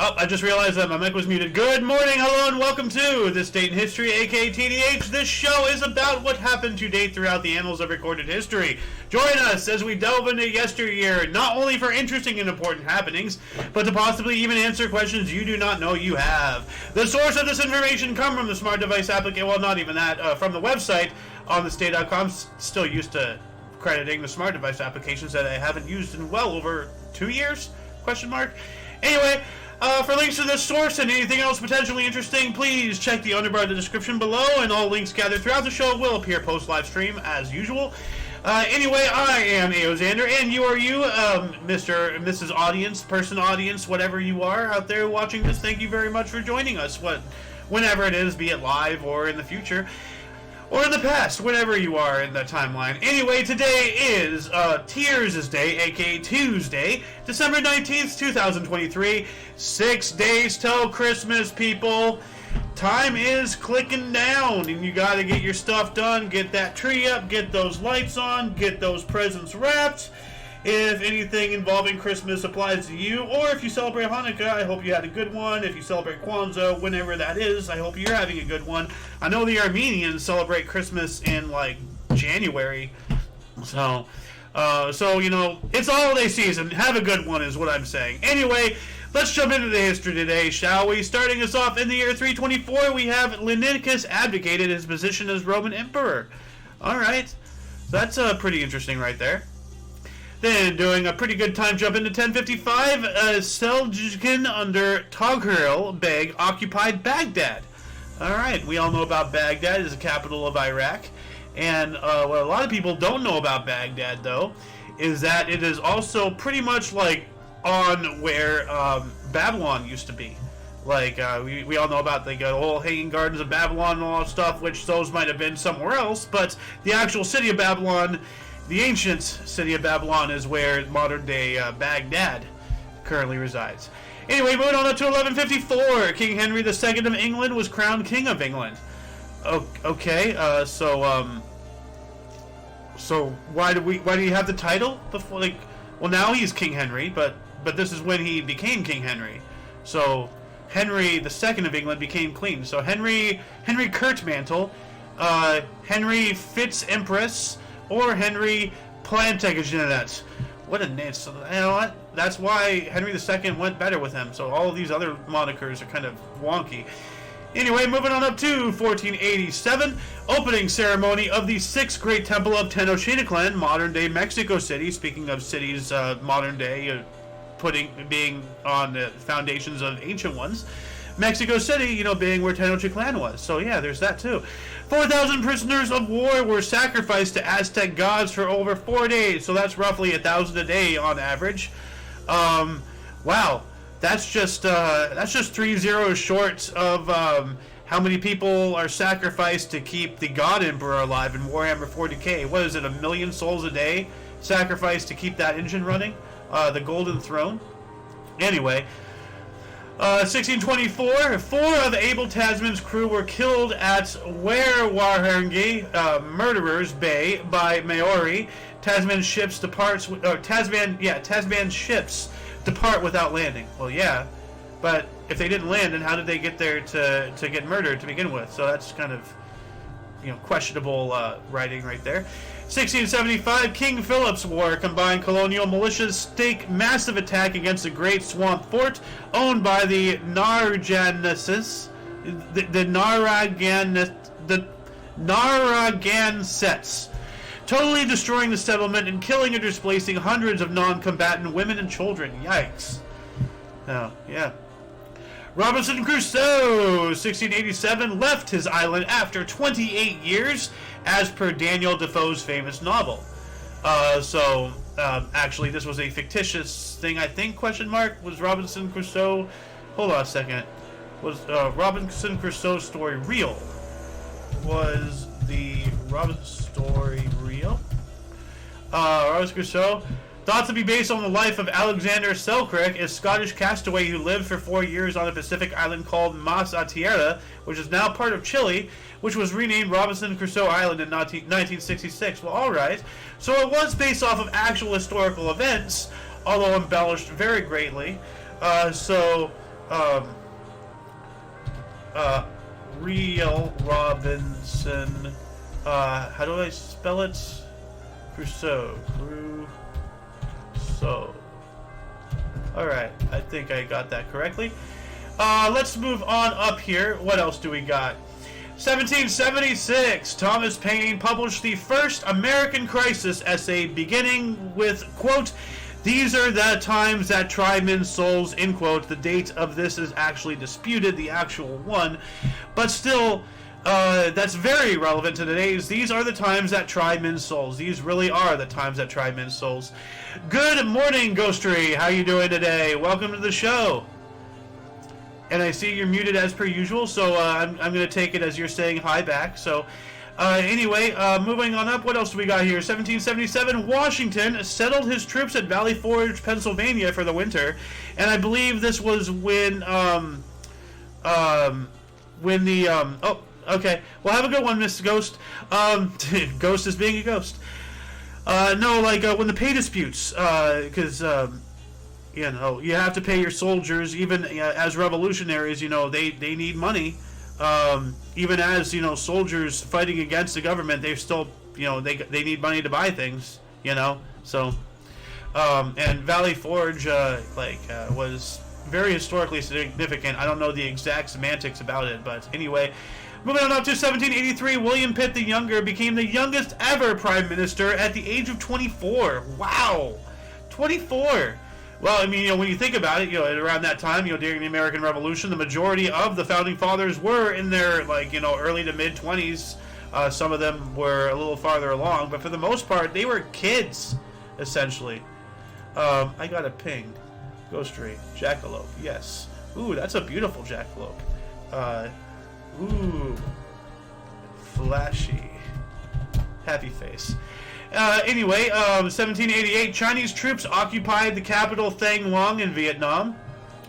Oh, I just realized that my mic was muted. Good morning, hello, and welcome to This Date in History, aka TDH. This show is about what happened to date throughout the annals of recorded history. Join us as we delve into yesteryear, not only for interesting and important happenings, but to possibly even answer questions you do not know you have. The source of this information comes from the smart device application, well, not even that, from the website on thetodate.com. Still used to crediting the smart device applications that I haven't used in well over 2 years, question mark. Anyway, for links to this source and anything else potentially interesting, please check the underbar of the description below, and all links gathered throughout the show will appear post-live stream as usual. Anyway, I am Aoxander, and you are you, Mr. and Mrs. Audience, person audience, whatever you are out there watching this. Thank you very much for joining us, whenever it is, be it live or in the future. Or in the past, whenever you are in the timeline. Anyway, today is Tears' Day, aka Tuesday, December 19th, 2023. 6 days till Christmas, people. Time is clicking down, and you gotta get your stuff done, get that tree up, get those lights on, get those presents wrapped. If anything involving Christmas applies to you, or if you celebrate Hanukkah, I hope you had a good one. If you celebrate Kwanzaa, whenever that is, I hope you're having a good one. I know the Armenians celebrate Christmas in, like, January. So, you know, it's holiday season. Have a good one is what I'm saying. Anyway, let's jump into the history today, shall we? Starting us off in the year 324, we have Leviticus abdicated his position as Roman emperor. Alright, that's pretty interesting right there. Then, doing a pretty good time jump into 1055, Seljukin under Toghril Beg occupied Baghdad. Alright, we all know about Baghdad as the capital of Iraq. And what a lot of people don't know about Baghdad, though, is that it is also pretty much like on where Babylon used to be. Like, we all know about the whole Hanging Gardens of Babylon and all that stuff, which those might have been somewhere else, but the actual city of Babylon, the ancient city of Babylon, is where modern-day Baghdad currently resides. Anyway, moving on up to 1154, King Henry II of England was crowned King of England. Okay, so why do you have the title before? Like, well, now he's King Henry, but this is when he became King Henry. So Henry II of England became Queen. So Henry Curtmantle, Henry Fitz Empress, or Henry Plantagenet. What a name. So, you know what? That's why Henry II went better with him. So all of these other monikers are kind of wonky. Anyway, moving on up to 1487, opening ceremony of the Sixth Great Temple of Tenochtitlan, modern-day Mexico City. Speaking of cities, modern-day, being on the foundations of ancient ones. Mexico City, you know, being where Tenochtitlan was. So yeah, there's that too. 4,000 prisoners of war were sacrificed to Aztec gods for over 4 days. So that's roughly 1,000 a day on average. Wow, that's just 3 zeros short of how many people are sacrificed to keep the God Emperor alive in Warhammer 40k. What is it, 1 million souls a day sacrificed to keep that engine running? The Golden Throne. Anyway. 1624, 4 of Abel Tasman's crew were killed at Werwaharngi, Murderers Bay, by Maori. Tasman ships depart without landing. Well, yeah, but if they didn't land, then how did they get there to get murdered to begin with? So that's kind of, you know, questionable writing right there. 1675, King Philip's War combined colonial militias stake massive attack against a great swamp fort owned by the Narragansetts, totally destroying the settlement and killing or displacing hundreds of non-combatant women and children. Yikes. Oh, yeah. Robinson Crusoe, 1687, left his island after 28 years, as per Daniel Defoe's famous novel. Actually, this was a fictitious thing, I think, question mark. Was Robinson Crusoe... Hold on a second. Was Robinson Crusoe's story real? Was the Robinson story real? Robinson Crusoe... Thought to be based on the life of Alexander Selkirk, a Scottish castaway who lived for 4 years on a Pacific island called Mas a Tierra, which is now part of Chile, which was renamed Robinson Crusoe Island in 1966. Well, alright. So it was based off of actual historical events, although embellished very greatly. Real Robinson. How do I spell it? Crusoe. Alright, I think I got that correctly. Let's move on up here. What else do we got? 1776, Thomas Paine published the first American crisis essay, beginning with, quote, "These are the times that try men's souls," end quote. The date of this is actually disputed, the actual one, but still, that's very relevant to today's. These are the times that try men's souls. These really are the times that try men's souls. Good morning, Ghostery. How you doing today? Welcome to the show. And I see you're muted as per usual, so I'm going to take it as you're saying hi back. So anyway, moving on up, what else do we got here? 1777, Washington settled his troops at Valley Forge, Pennsylvania for the winter. And I believe this was when oh, okay. Well, have a good one, Miss Ghost. Ghost is being a ghost. No, like when the pay disputes, because you know, you have to pay your soldiers, even as revolutionaries, you know, they need money. Even as, you know, soldiers fighting against the government, they still, you know, they need money to buy things, you know. So, and Valley Forge, was very historically significant. I don't know the exact semantics about it, but anyway. Moving on up to 1783, William Pitt the Younger became the youngest ever prime minister at the age of 24. Wow! 24! Well, I mean, you know, when you think about it, you know, around that time, you know, during the American Revolution, the majority of the founding fathers were in their, like, you know, early to mid-20s. Some of them were a little farther along, but for the most part, they were kids, essentially. I got a ping. Ghostery. Jackalope. Yes. Ooh, that's a beautiful jackalope. Ooh. Flashy. Happy face. Anyway, 1788, Chinese troops occupied the capital Thang Long in Vietnam.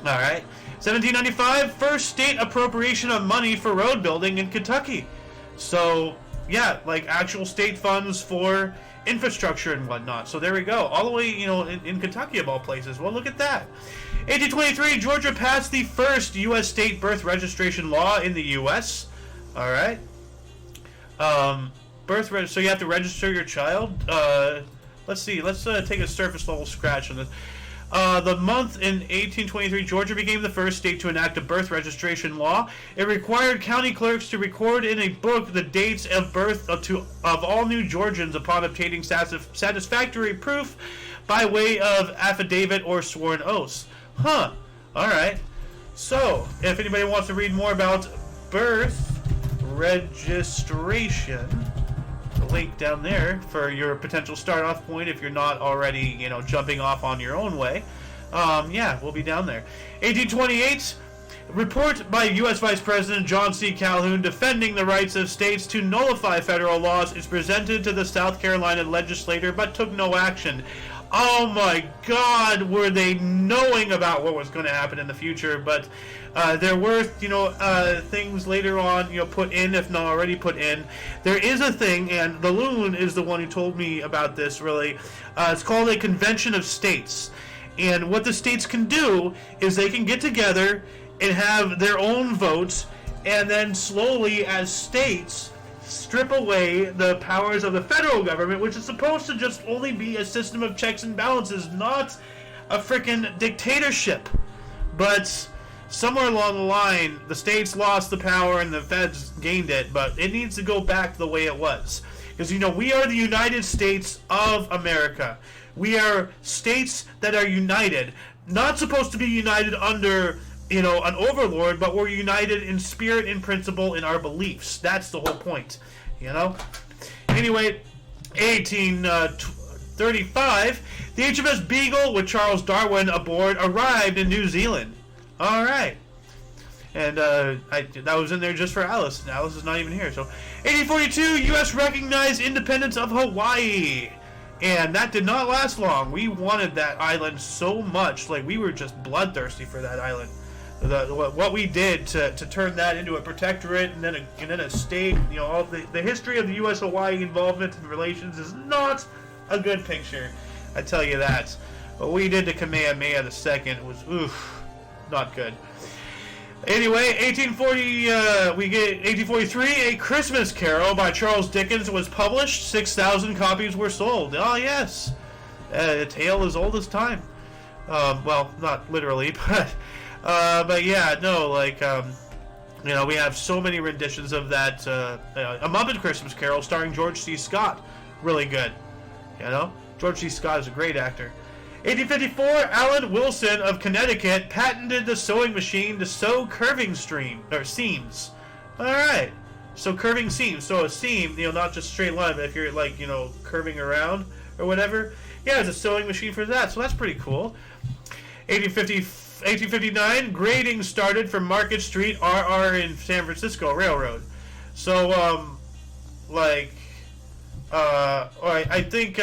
Alright. 1795, first state appropriation of money for road building in Kentucky. So, yeah, like actual state funds for infrastructure and whatnot. So there we go. All the way, you know, in Kentucky of all places. Well, look at that. 1823, Georgia passed the first U.S. state birth registration law in the U.S. Alright. So you have to register your child. Let's see. Let's take a surface level scratch on this. The month in 1823, Georgia became the first state to enact a birth registration law. It required county clerks to record in a book the dates of birth of all new Georgians upon obtaining satisfactory proof by way of affidavit or sworn oaths. Huh. All right. So, if anybody wants to read more about birth registration, link down there for your potential start off point if you're not already, you know, jumping off on your own way. Yeah, we'll be down there. 1828, report by U.S. Vice President John C. Calhoun defending the rights of states to nullify federal laws is presented to the South Carolina legislature but took no action. Oh my God, were they knowing about what was going to happen in the future? But there were, you know, things later on, you know, put in, if not already put in. There is a thing, and the Loon is the one who told me about this, really. It's called a convention of states. And what the states can do is they can get together and have their own votes, and then slowly, as states, strip away the powers of the federal government, which is supposed to just only be a system of checks and balances, not a frickin' dictatorship. But somewhere along the line, the states lost the power and the feds gained it, but it needs to go back the way it was. Because, you know, we are the United States of America. We are states that are united. Not supposed to be united under, you know, an overlord, but we're united in spirit and principle in our beliefs. That's the whole point, you know? Anyway, 1835, the HMS Beagle with Charles Darwin aboard arrived in New Zealand. All right. And that was in there just for Alice, and Alice is not even here. So, 1842, U.S. recognized independence of Hawaii. And that did not last long. We wanted that island so much. Like, we were just bloodthirsty for that island. What we did to turn that into a protectorate and then a state, you know, all the history of the U.S. Hawaii involvement in relations is not a good picture. I tell you that. What we did to Kamehameha II was, oof, not good. Anyway, 1843, A Christmas Carol by Charles Dickens was published. 6,000 copies were sold. Oh, yes. A tale as old as time. Well, not literally, but yeah, no, like, you know, we have so many renditions of that. A Muppet Christmas Carol starring George C. Scott. Really good. You know? George C. Scott is a great actor. 1854, Allen Wilson of Connecticut patented the sewing machine to sew curving seams. Alright. So curving seams. So a seam, you know, not just straight line, but if you're, like, you know, curving around or whatever. Yeah, it's a sewing machine for that. So that's pretty cool. 1859, grading started for Market Street RR in San Francisco Railroad. So, I think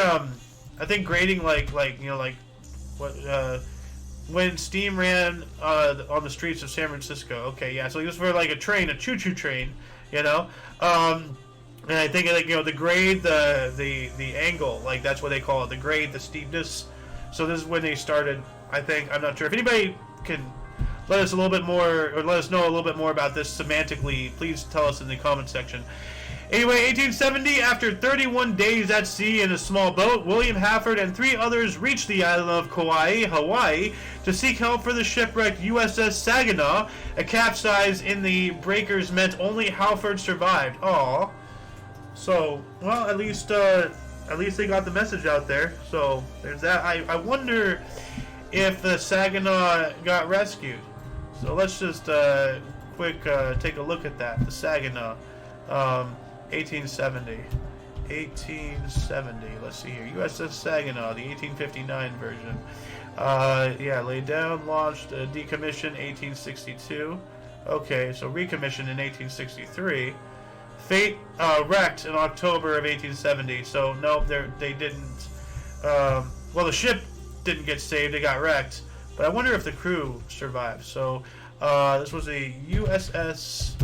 grading, like you know, like what when steam ran on the streets of San Francisco. Okay, yeah. So this was for like a train, a choo-choo train, you know. And I think, like, you know, the grade, the angle, like that's what they call it, the grade, the steepness. So this is when they started. I think, I'm not sure if anybody can let us a little bit more, or let us know a little bit more about this semantically. Please tell us in the comment section. Anyway, 1870, after 31 days at sea in a small boat, William Hafford and 3 others reached the island of Kauai, Hawaii, to seek help for the shipwrecked USS Saginaw. A capsize in the breakers meant only Halford survived. Aww. So, well, at least they got the message out there. So there's that. I wonder if the Saginaw got rescued. So let's just quick take a look at that. The Saginaw. 1870. Let's see here. USS Saginaw, the 1859 version. Yeah, laid down, launched, decommissioned 1862. Okay, so recommissioned in 1863. Fate wrecked in October of 1870. So no, they didn't. Well, the ship didn't get saved; it got wrecked. But I wonder if the crew survived. So this was a USS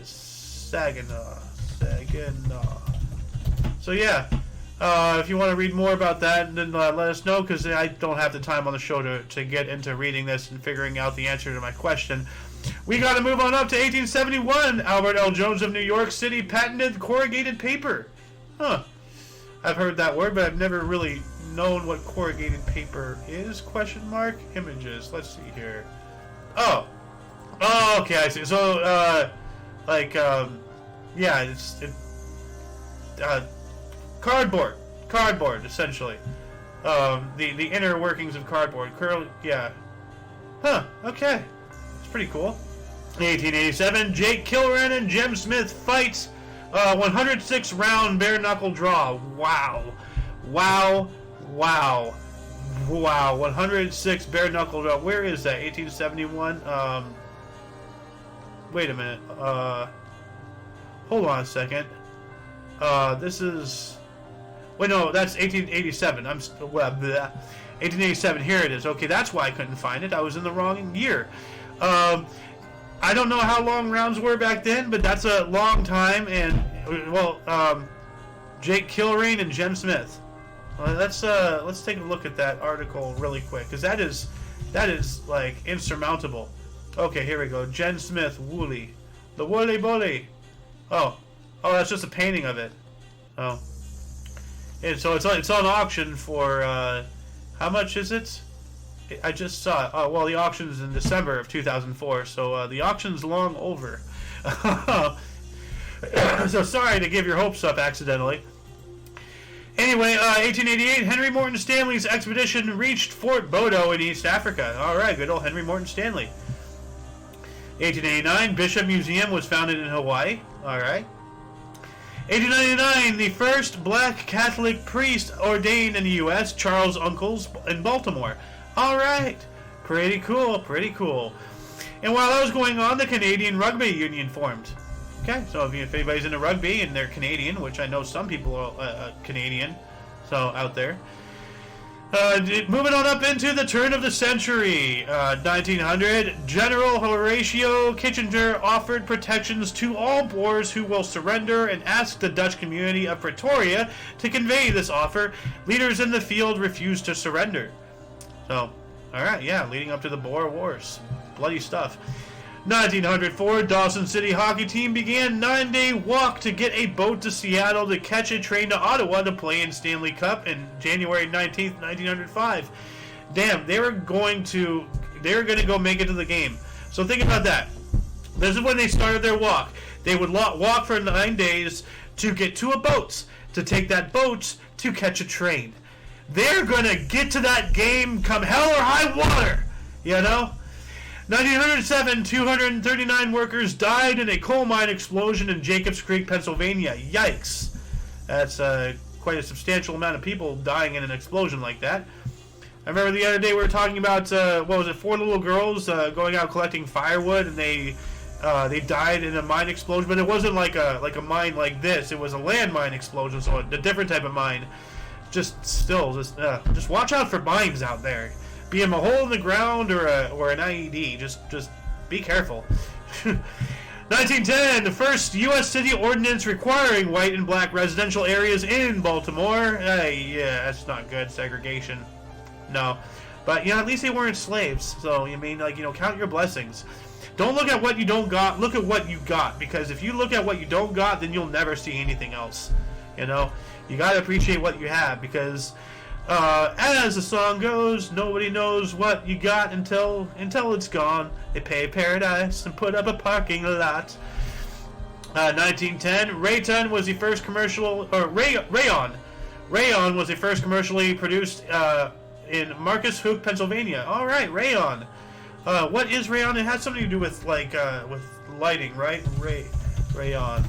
Saginaw. So yeah, if you want to read more about that, then let us know, because I don't have the time on the show to get into reading this and figuring out the answer to my question. We got to move on up to 1871. Albert L. Jones of New York City patented corrugated paper. Huh. I've heard that word, but I've never really known what corrugated paper is. Question mark. Images. Let's see here. Oh, okay, I see. So, yeah, it's cardboard, essentially. The inner workings of cardboard. Yeah. Huh. Okay. It's pretty cool. 1887, Jake Kilran and Jem Smith fight 106-round bare-knuckle draw. Wow. 106 bare-knuckle draw. Where is that? 1871? Wait a minute. Hold on a second. This is... Wait, no, that's 1887. 1887. Here it is. Okay, that's why I couldn't find it. I was in the wrong year. I don't know how long rounds were back then, but that's a long time. And, well, Jake Kilrain and Jem Smith. Let's take a look at that article really quick, because that is like insurmountable. Okay, here we go. Jem Smith, Wooly, the Wooly Bully. Oh, that's just a painting of it. Oh, and so it's on auction for how much is it? I just saw it. Oh, well, the auction's in December of 2004, so the auction's long over. So sorry to give your hopes up accidentally. Anyway, 1888, Henry Morton Stanley's expedition reached Fort Bodo in East Africa. All right, good old Henry Morton Stanley. 1889, Bishop Museum was founded in Hawaii. All right. 1899, the first black Catholic priest ordained in the U.S., Charles Uncles in Baltimore. All right. Pretty cool. And while that was going on, the Canadian Rugby Union formed. Okay, so if anybody's into rugby and they're Canadian, which I know some people are Canadian, so out there. Moving on up into the turn of the century, 1900, General Horatio Kitchener offered protections to all Boers who will surrender and asked the Dutch community of Pretoria to convey this offer. Leaders in the field refused to surrender. So, All right, yeah, leading up to the Boer Wars. Bloody stuff. 1904, Dawson City hockey team began 9-day walk to get a boat to Seattle to catch a train to Ottawa to play in Stanley Cup in January 19th, 1905. Damn, they were going to go make it to the game. So think about that. This is when they started their walk. They would walk for 9 days to get to a boat, to take that boat to catch a train. They're gonna get to that game come hell or high water, you know? 1907, 239 workers died in a coal mine explosion in Jacobs Creek, Pennsylvania. Yikes. That's quite a substantial amount of people dying in an explosion like that. I remember the other day we were talking about, 4 little girls going out collecting firewood, and they died in a mine explosion, but it wasn't like a mine like this. It was a landmine explosion, so a different type of mine. Just watch out for mines out there. Be them a hole in the ground or an IED. Just be careful. 1910, the first U.S. city ordinance requiring white and black residential areas in Baltimore. Yeah, that's not good. Segregation. No. But, at least they weren't slaves. So, count your blessings. Don't look at what you don't got. Look at what you got. Because if you look at what you don't got, then you'll never see anything else. You got to appreciate what you have. Because, as the song goes, nobody knows what you got until it's gone. They pay paradise and put up a parking lot. 1910, Rayton was the first commercial, or Rayon was the first commercially produced in Marcus Hook, Pennsylvania. All right, Rayon. What is rayon? It has something to do with with lighting, right? Rayon.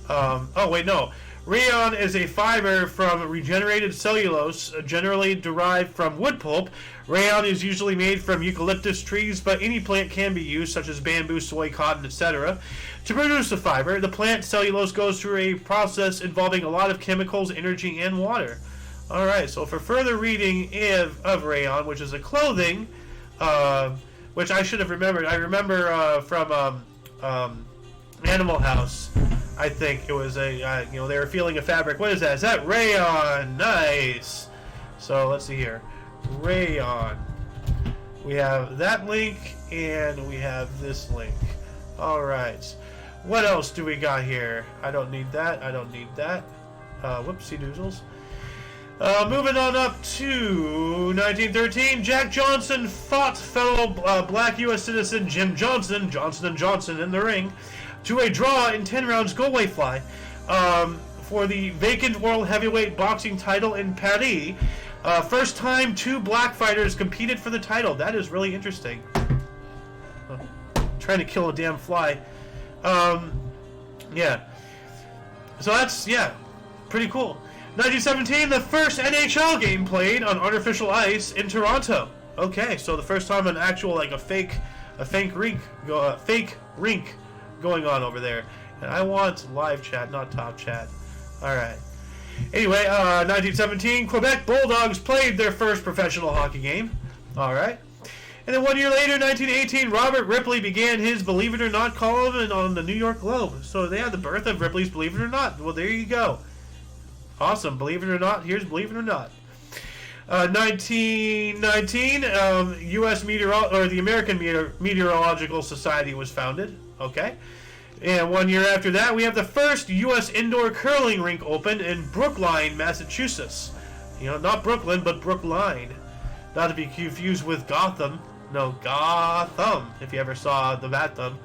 Oh wait, no. Rayon is a fiber from regenerated cellulose, generally derived from wood pulp. Rayon is usually made from eucalyptus trees, but any plant can be used, such as bamboo, soy, cotton, etc. To produce the fiber, the plant cellulose goes through a process involving a lot of chemicals, energy, and water. Alright, so for further reading of rayon, which is a clothing, which I should have remembered. I remember from Animal House. I think it was they were feeling a fabric. What is that? Is that rayon? Nice. So let's see here. Rayon. We have that link and we have this link. All right. What else do we got here? I don't need that. I don't need that. Whoopsie doozles. Moving on up to 1913, Jack Johnson fought fellow black U.S. citizen Jim Johnson & Johnson in the ring, to a draw in 10 rounds go-away fly for the vacant world heavyweight boxing title in Paris. First time 2 black fighters competed for the title. That is really interesting. Trying to kill a damn fly. Yeah. So that's, pretty cool. 1917, the first NHL game played on artificial ice in Toronto. Okay, so the first time an actual, a fake rink going on over there. And I want live chat, not top chat. Alright. Anyway, 1917, Quebec Bulldogs played their first professional hockey game. Alright. And then 1 year later, 1918, Robert Ripley began his Believe It or Not column on the New York Globe. So they had the birth of Ripley's Believe It or Not. Well, there you go. Awesome. Believe it or not, here's Believe It or Not. 1919, U.S. the American Meteorological Society was founded. Okay. And 1 year after that, we have the first U.S. indoor curling rink opened in Brookline, Massachusetts. Not Brooklyn, but Brookline. Not to be confused with Gotham. No, Gotham, if you ever saw the Bathum.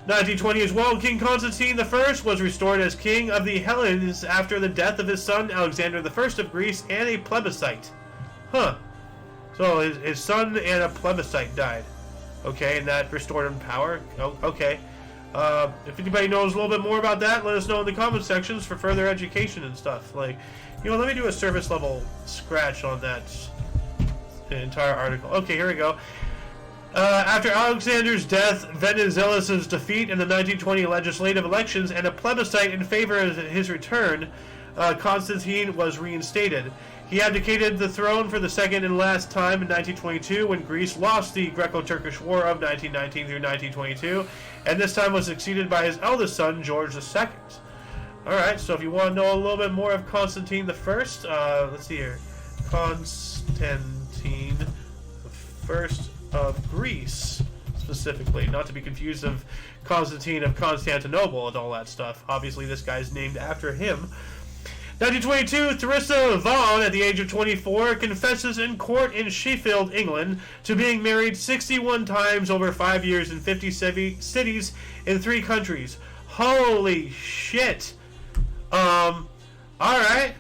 1920 as well, King Constantine I was restored as king of the Hellenes after the death of his son Alexander I of Greece and a plebiscite. Huh. So his son and a plebiscite died. Okay, and that restored him power. Oh, okay. If anybody knows a little bit more about that, let us know in the comment sections for further education and stuff. Let me do a service level scratch on that entire article. Okay, here we go. After Alexander's death, Venizelos' defeat in the 1920 legislative elections, and a plebiscite in favor of his return, Constantine was reinstated. He abdicated the throne for the second and last time in 1922 when Greece lost the Greco-Turkish War of 1919 through 1922, and this time was succeeded by his eldest son, George II. Alright, so if you want to know a little bit more of Constantine I, let's see here. Constantine First of Greece, specifically, not to be confused of Constantine of Constantinople and all that stuff. Obviously, this guy's named after him. 1922, Theresa Vaughan, at the age of 24, confesses in court in Sheffield, England, to being married 61 times over 5 years in 50 cities in 3 countries. Holy shit. Alright.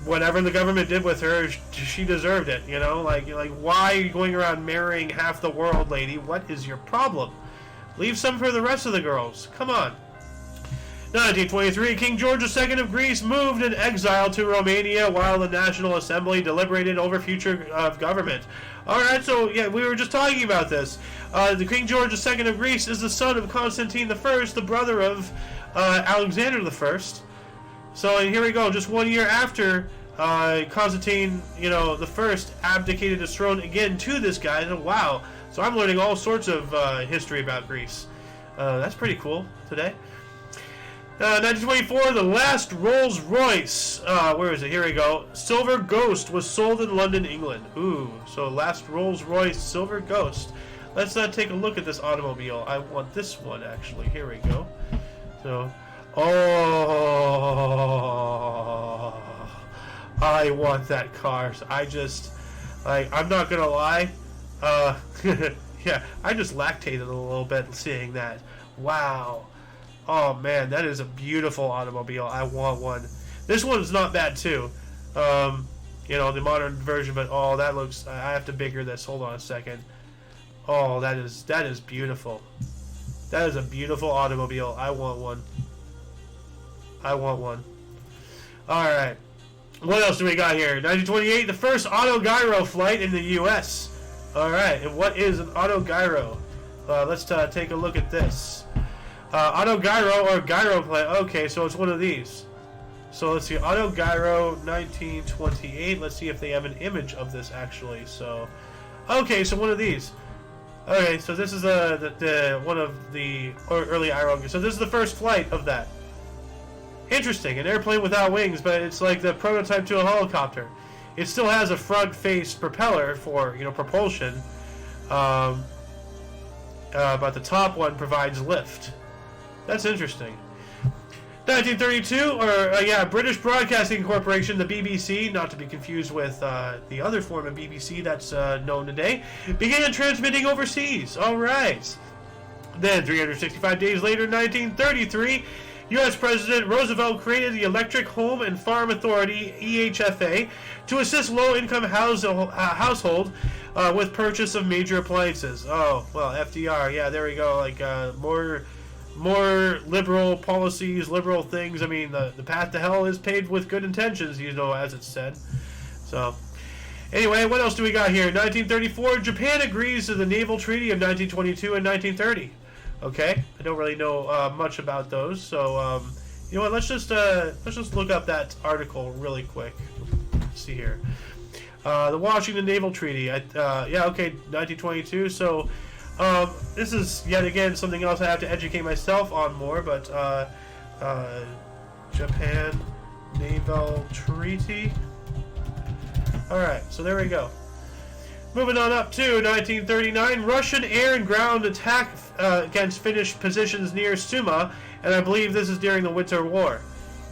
Whatever the government did with her, she deserved it, you know? Like, why are you going around marrying half the world, lady? What is your problem? Leave some for the rest of the girls. Come on. 1923, King George II of Greece moved in exile to Romania while the National Assembly deliberated over future of government. Alright, so yeah, we were just talking about this. The King George II of Greece is the son of Constantine I, the brother of Alexander I. So here we go, just 1 year after Constantine, the first abdicated his throne again to this guy. And wow, so I'm learning all sorts of history about Greece. That's pretty cool today. 1924, the last Rolls Royce, where is it? Here we go. Silver Ghost was sold in London, England. Ooh, so last Rolls Royce Silver Ghost. Let's take a look at this automobile. I want this one, actually. Here we go. So, oh, I want that car. I just, I'm not gonna lie. Yeah, I just lactated a little bit seeing that. Wow. Oh man, that is a beautiful automobile. I want one. This one's not bad too. The modern version, but oh, that looks. I have to bigger this. Hold on a second. Oh, that is beautiful. That is a beautiful automobile. I want one. I want one. All right. What else do we got here? 1928, the first autogyro flight in the U.S. All right, and what is an autogyro? Let's take a look at this. Autogyro or gyro plane. Okay, so it's one of these. So let's see, autogyro 1928. Let's see if they have an image of this actually. So, okay, so one of these. Okay, so this is the one of the early gyro. So this is the first flight of that. Interesting, an airplane without wings, but it's like the prototype to a helicopter. It still has a front-face propeller for propulsion, but the top one provides lift. That's interesting. 1932, British Broadcasting Corporation, the BBC, not to be confused with the other form of BBC that's known today, began transmitting overseas. All right. Then, 365 days later, 1933, U.S. President Roosevelt created the Electric Home and Farm Authority, EHFA, to assist low-income household with purchase of major appliances. Oh, well, FDR, yeah, there we go. Like, more liberal policies, liberal things. I mean, the path to hell is paved with good intentions, as it's said. So, anyway, what else do we got here? 1934, Japan agrees to the Naval Treaty of 1922 and 1930. Okay, I don't really know much about those, so you know what? Let's just look up that article really quick. Let's see here. The Washington Naval Treaty. 1922. So. This is yet again something else I have to educate myself on more, but Japan Naval Treaty. Alright, so there we go. Moving on up to 1939, Russian air and ground attack against Finnish positions near Suma, and I believe this is during the Winter War.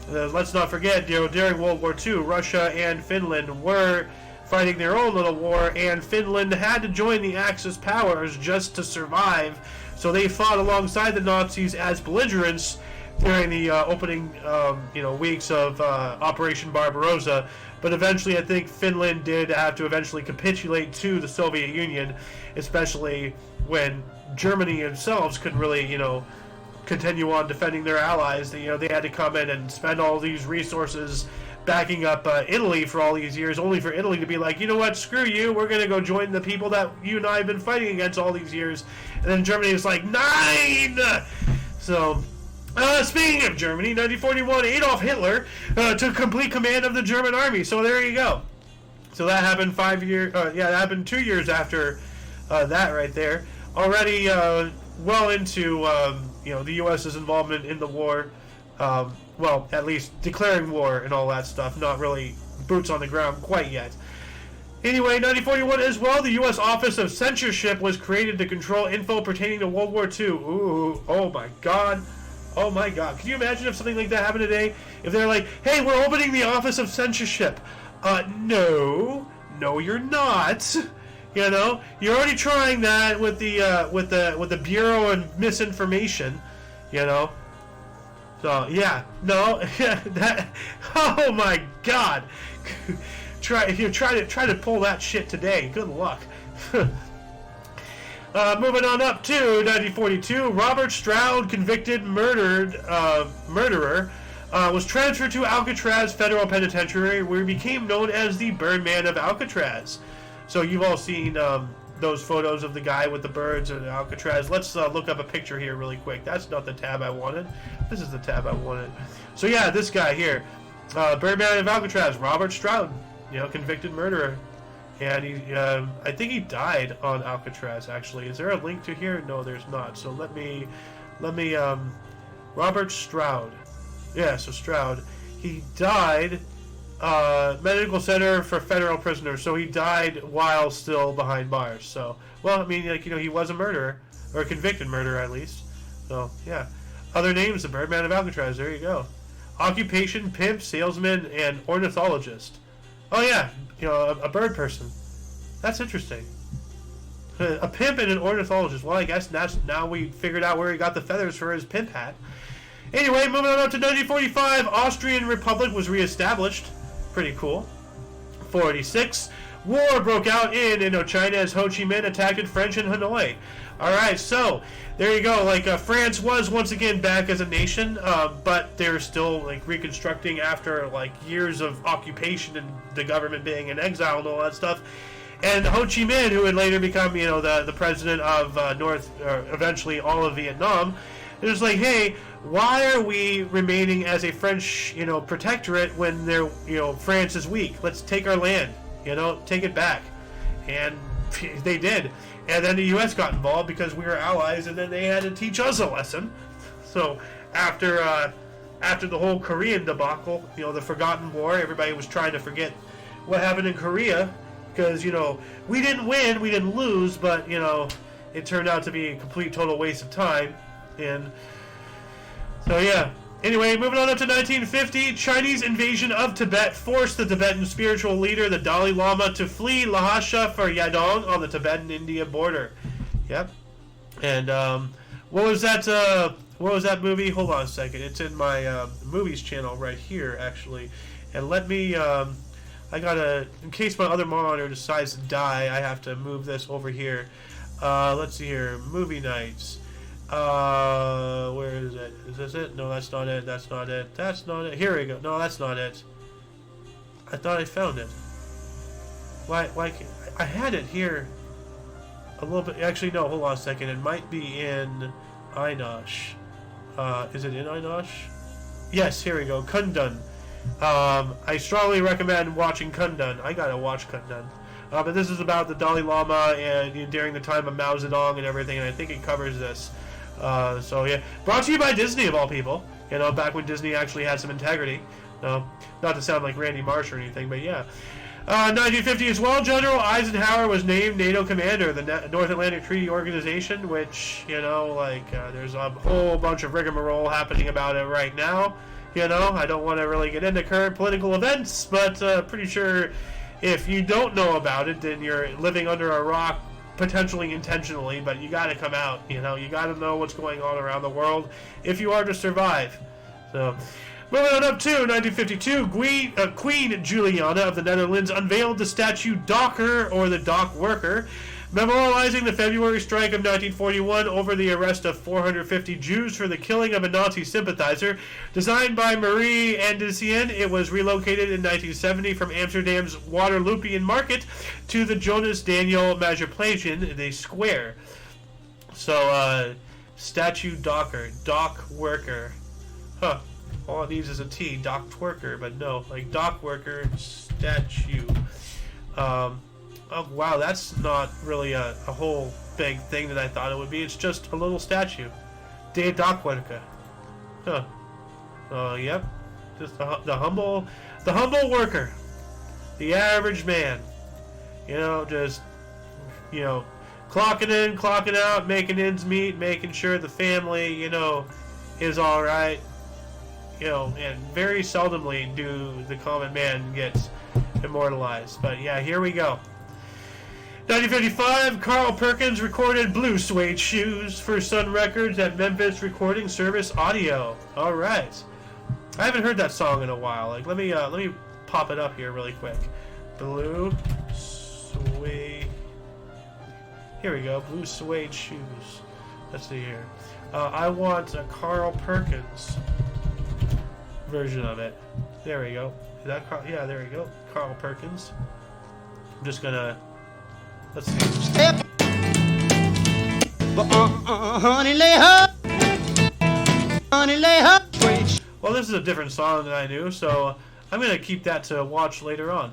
Let's not forget, during World War II, Russia and Finland were fighting their own little war, and Finland had to join the Axis powers just to survive. So they fought alongside the Nazis as belligerents during the opening, weeks of Operation Barbarossa. But eventually, I think Finland did have to eventually capitulate to the Soviet Union, especially when Germany themselves couldn't really, continue on defending their allies. They had to come in and spend all these resources backing up Italy for all these years, only for Italy to be like, you know what, screw you, we're going to go join the people that you and I have been fighting against all these years. And then Germany was like, 9! So, speaking of Germany, 1941, Adolf Hitler took complete command of the German army. So there you go. So that happened 2 years after that right there. Already well into, the U.S.'s involvement in the war. Well, at least declaring war and all that stuff, not really boots on the ground quite yet. Anyway, 1941 as well, the U.S. Office of Censorship was created to control info pertaining to World War II. Ooh, oh my God. Oh my God. Can you imagine if something like that happened today? If they're like, hey, we're opening the Office of Censorship. No, you're not. You know, you're already trying that with the Bureau of Misinformation. You know, so yeah, no, that. Oh my God, try to pull that shit today. Good luck. Moving on up to 1942, Robert Stroud, convicted murderer, was transferred to Alcatraz Federal Penitentiary, where he became known as the Birdman of Alcatraz. So you've all seen those photos of the guy with the birds in Alcatraz. Let's look up a picture here really quick. That's not the tab I wanted. This is the tab I wanted. So yeah, this guy here, Birdman of Alcatraz, Robert Stroud, you know, convicted murderer. And he, I think he died on Alcatraz, actually. Is there a link to here? No, there's not. So let me, Robert Stroud. Yeah, so Stroud. He died, medical center for federal prisoners. So he died while still behind bars. So, well, I mean, like, you know, he was a murderer, or a convicted murderer at least. So, yeah. Other names, the Birdman of Alcatraz. There you go. Occupation, pimp, salesman, and ornithologist. Oh, yeah. You know, a bird person. That's interesting. A pimp and an ornithologist. Well, I guess now we figured out where he got the feathers for his pimp hat. Anyway, moving on up to 1945, Austrian Republic was reestablished. Pretty cool. 46, war broke out in Indochina as Ho Chi Minh attacked French in Hanoi. Alright, so there you go. Like, France was once again back as a nation, but they're still like reconstructing after like years of occupation and the government being in exile and all that stuff. And Ho Chi Minh, who would later become, you know, the president of eventually all of Vietnam, it was like, hey, why are we remaining as a French, you know, protectorate when they're, you know, France is weak? Let's take our land, you know, take it back. And they did. And then the U.S. got involved because we were allies, and then they had to teach us a lesson. So after the whole Korean debacle, you know, the Forgotten War, everybody was trying to forget what happened in Korea because, you know, we didn't win, we didn't lose, but, you know, it turned out to be a complete total waste of time. And so, yeah. Anyway, moving on up to 1950, Chinese invasion of Tibet forced the Tibetan spiritual leader, the Dalai Lama, to flee Lhasa for Yadong on the Tibetan-India border. Yep. And what was that movie? Hold on a second. It's in my movies channel right here, actually. And let me, I gotta, in case my other monitor decides to die, I have to move this over here. Let's see here. Movie nights. Where is it? Is this it? No, that's not it. That's not it. That's not it. Here we go. No, that's not it. I thought I found it. Why I had it here a little bit. Actually, no, hold on a second. It might be in Einosh. Is it in Einosh? Yes, here we go. Kundun. I strongly recommend watching Kundun. I gotta watch Kundun. But this is about the Dalai Lama and during the time of Mao Zedong and everything, and I think it covers this. So yeah, brought to you by Disney of all people. You know, back when Disney actually had some integrity. Not to sound like Randy Marsh or anything, but yeah. 1950 as well, General Eisenhower was named NATO commander of the North Atlantic Treaty Organization, which, you know, like, there's a whole bunch of rigmarole happening about it right now. You know, I don't want to really get into current political events, but pretty sure if you don't know about it, then you're living under a rock, potentially intentionally, but you got to come out. You know, you got to know what's going on around the world if you are to survive. So, moving on up to 1952, Queen Juliana of the Netherlands unveiled the statue Docker, or the Dock Worker, memorializing the February strike of 1941 over the arrest of 450 Jews for the killing of a Nazi sympathizer. Designed by Marie Andesian, it was relocated in 1970 from Amsterdam's Waterloopian Market to the Jonas Daniel Majerplein, the square. So, statue Docker, Dock Worker. Huh. All it needs is a T, Dock Worker, but no, like Dock Worker statue. Oh, wow, that's not really a whole big thing that I thought it would be. It's just a little statue. De Dockwerker. Huh. Yep. Just the humble worker. The average man. You know, just, you know, clocking in, clocking out, making ends meet, making sure the family, you know, is all right. You know, and very seldomly do the common man gets immortalized. But yeah, here we go. 1955, Carl Perkins recorded Blue Suede Shoes for Sun Records at Memphis Recording Service Audio. All right. I haven't heard that song in a while. Like, let me pop it up here really quick. Blue Suede. Here we go. Blue Suede Shoes. Let's see here. I want a Carl Perkins version of it. There we go. Is that Carl? Yeah, there we go. Carl Perkins. I'm just gonna. Let's see. Step. Honey, lay her. Honey, lay her. Well, this is a different song than I knew, so I'm going to keep that to watch later on.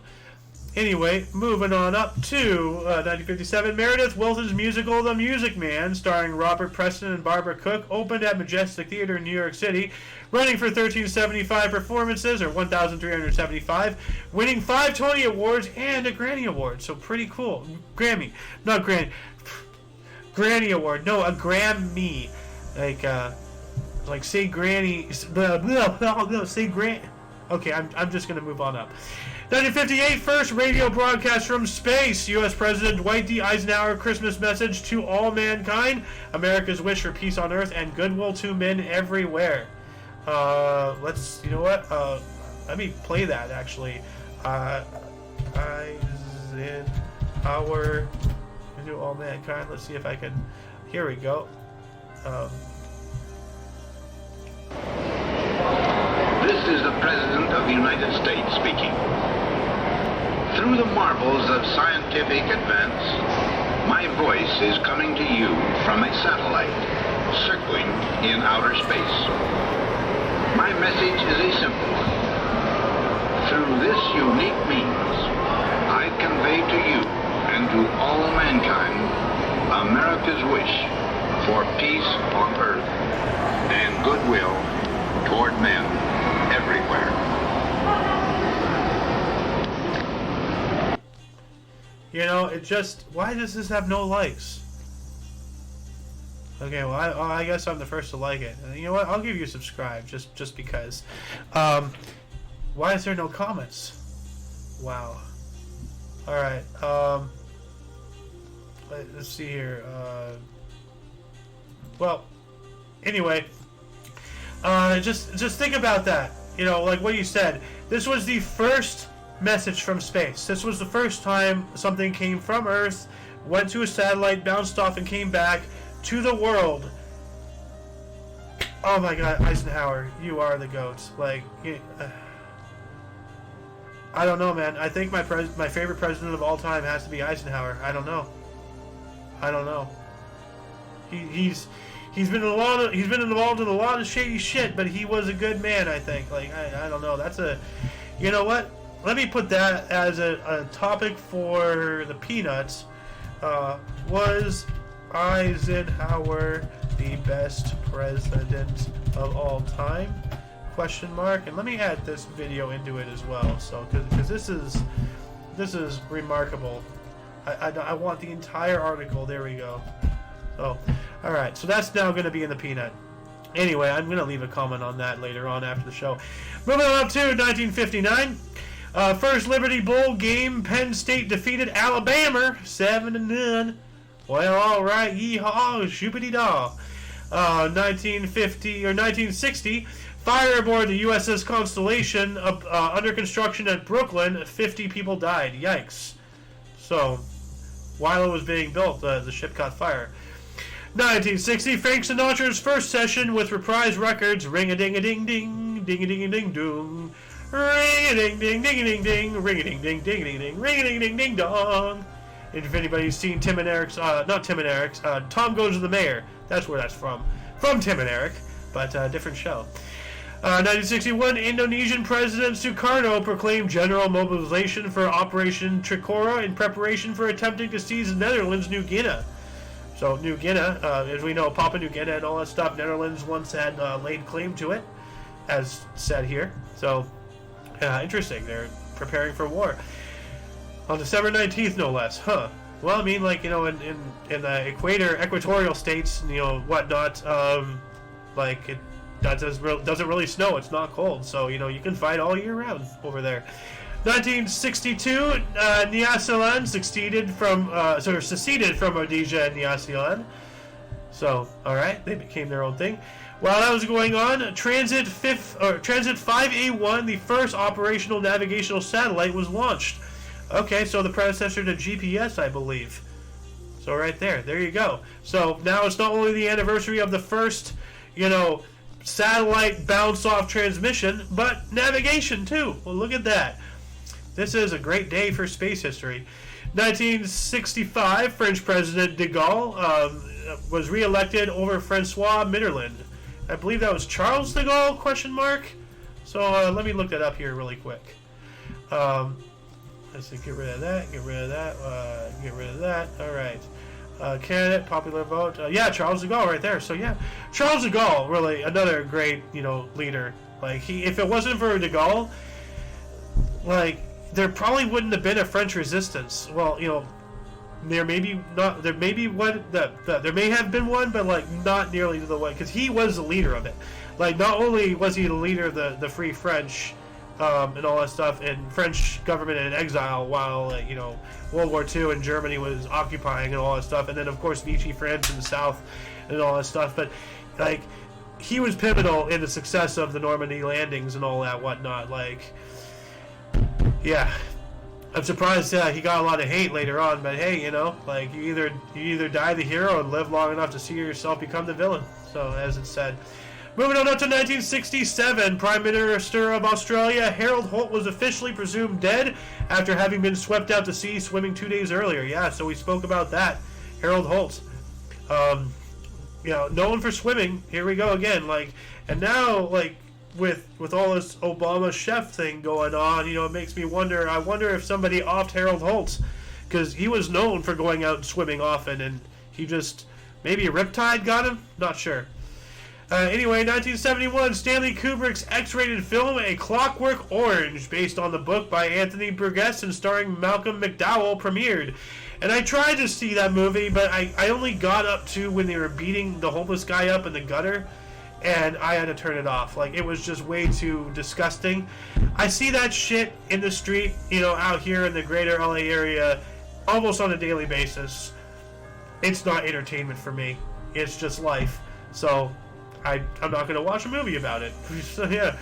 Anyway, moving on up to 1957, Meredith Willson's musical The Music Man, starring Robert Preston and Barbara Cook, opened at Majestic Theater in New York City, running for 1,375 performances, or 1,375, winning 5 Tony Awards and a Grammy Award. So pretty cool. Grammy. Not Granny. Granny Award. No, a Grammy. Like say Granny. No, say Grant. Okay, I'm just going to move on up. 1958, first radio broadcast from space. U.S. President Dwight D. Eisenhower Christmas message to all mankind. America's wish for peace on earth and goodwill to men everywhere. You know what? Let me play that, actually. Eisenhower to all mankind. Let's see if I can... Here we go. This is the President of the United States speaking. Through the marvels of scientific advance, my voice is coming to you from a satellite circling in outer space. My message is a simple one. Through this unique means, I convey to you and to all mankind America's wish for peace on earth and goodwill toward men everywhere. You know, it just... Why does this have no likes? Okay, well, I guess I'm the first to like it. And you know what? I'll give you a subscribe, just because. Why is there no comments? Wow. Alright, let's see here. Well, anyway, just think about that. You know, like what you said. This was the first message from space. This was the first time something came from Earth, went to a satellite, bounced off, and came back to the world. Oh my God, Eisenhower, you are the GOAT. Like, I don't know, man. I think my favorite president of all time has to be Eisenhower. I don't know. He's been involved in a lot of shady shit, but he was a good man, I think. Like, I don't know. That's a, you know what? Let me put that as a topic for the Peanuts. Was Eisenhower the best president of all time? Question mark. And let me add this video into it as well. So, because this is remarkable. I want the entire article. There we go. So, all right. So that's now going to be in the Peanut. Anyway, I'm going to leave a comment on that later on after the show. Moving on up to 1959. First Liberty Bowl game, Penn State defeated Alabama 7-0. Well, all right, yeehaw, shoopity-daw. 1960, fire aboard the USS Constellation under construction at Brooklyn. 50 people died. Yikes. So, while it was being built, the ship caught fire. 1960, Frank Sinatra's first session with Reprise Records. Ring-a-ding-a-ding-ding, ding-a-ding-a-ding-doom. Ring-a-ding-ding-ding-a-ding-ding, ring-a-ding-ding-ding-ding-ding, ring-a-ding-ding-ding-dong. If anybody's seen Tim and Eric's, not Tim and Eric's, Tom Goes to the Mayor. That's where that's from. From Tim and Eric, but different show. 1961, Indonesian President Sukarno proclaimed general mobilization for Operation Trikora in preparation for attempting to seize Netherlands, New Guinea. So New Guinea, as we know, Papua New Guinea and all that stuff, Netherlands once had laid claim to it, as said here. So, interesting. They're preparing for war. On December 19th, no less. Huh. Well, I mean, like, you know, in the equatorial states, you know, whatnot, like, that doesn't really snow. It's not cold. So, you know, you can fight all year round over there. 1962, Nyasaland seceded from Rhodesia and Nyasaland. So, all right, they became their own thing. While that was going on, Transit 5A1, the first operational navigational satellite, was launched. Okay, so the predecessor to GPS, I believe. So right there you go. So now it's not only the anniversary of the first, you know, satellite bounce-off transmission, but navigation too. Well, look at that. This is a great day for space history. 1965, French President de Gaulle was re-elected over Francois Mitterrand. I believe that was Charles de Gaulle, question mark? So let me look that up here really quick. Let's see, get rid of that, get rid of that, get rid of that. All right. Candidate, popular vote. Yeah, Charles de Gaulle right there. So yeah, Charles de Gaulle, really another great, you know, leader. Like if it wasn't for de Gaulle, like there probably wouldn't have been a French resistance. Well, you know, there may be not. There may be one. There may have been one, but like not nearly to the one, because he was the leader of it. Like not only was he the leader of the Free French, and all that stuff, and French government in exile while you know, World War II and Germany was occupying and all that stuff, and then of course Vichy France in the south and all that stuff. But like he was pivotal in the success of the Normandy landings and all that whatnot. Like. Yeah, I'm surprised he got a lot of hate later on, but hey, you know, like you either die the hero and live long enough to see yourself become the villain. So as it said. Moving on up to 1967, Prime Minister of Australia Harold Holt was officially presumed dead after having been swept out to sea swimming 2 days earlier. Yeah, so we spoke about that. Harold Holt, you know, known for swimming. Here we go again. Like, and now like. With all this Obama chef thing going on, you know, it makes me wonder. I wonder if somebody offed Harold Holt, because he was known for going out and swimming often, and he just maybe a riptide got him. Not sure. Anyway, 1971, Stanley Kubrick's X-rated film A Clockwork Orange, based on the book by Anthony Burgess and starring Malcolm McDowell, premiered. And I tried to see that movie, but I only got up to when they were beating the homeless guy up in the gutter. And I had to turn it off. Like, it was just way too disgusting. I see that shit in the street, you know, out here in the greater LA area almost on a daily basis. It's not entertainment for me. It's just life. So, I'm not going to watch a movie about it. So, yeah.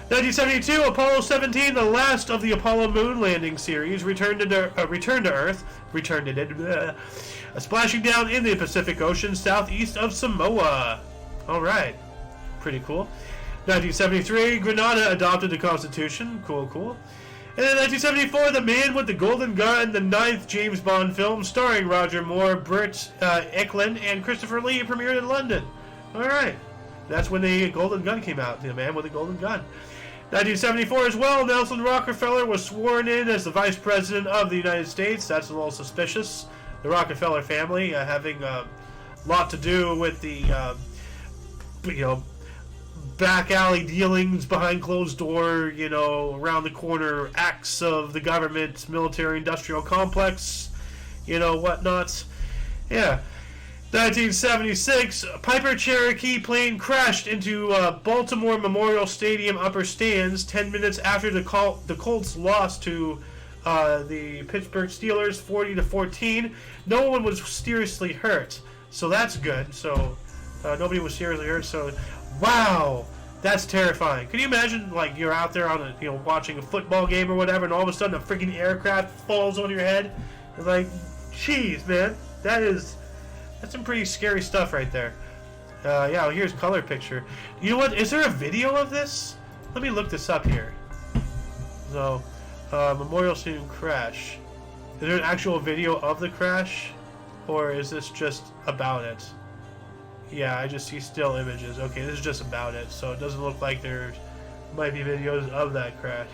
1972, Apollo 17, the last of the Apollo moon landing series, returned to Earth, splashing down in the Pacific Ocean southeast of Samoa. All right. Pretty cool. 1973, Grenada adopted the Constitution. Cool. And then 1974, The Man with the Golden Gun, the 9th James Bond film starring Roger Moore, Britt Eklund, and Christopher Lee, premiered in London. All right. That's when the Golden Gun came out, The Man with the Golden Gun. 1974 as well, Nelson Rockefeller was sworn in as the Vice President of the United States. That's a little suspicious. The Rockefeller family having a lot to do with the, you know, back alley dealings, behind closed door, you know, around the corner acts of the government military industrial complex, you know, whatnot. Yeah. 1976, a Piper Cherokee plane crashed into Baltimore Memorial Stadium upper stands 10 minutes after the Colts lost to the Pittsburgh Steelers 40-14. No one was seriously hurt, so that's good. So nobody was seriously hurt. So wow, that's terrifying. Can you imagine, like, you're out there on a, you know, watching a football game or whatever, and all of a sudden a freaking aircraft falls on your head? It's like, jeez, man, that's some pretty scary stuff right there. Yeah, well, here's a color picture. You know what? Is there a video of this? Let me look this up here. So, Memorial Stadium crash. Is there an actual video of the crash, or is this just about it? Yeah, I just see still images. Okay, this is just about it, so it doesn't look like there might be videos of that crash.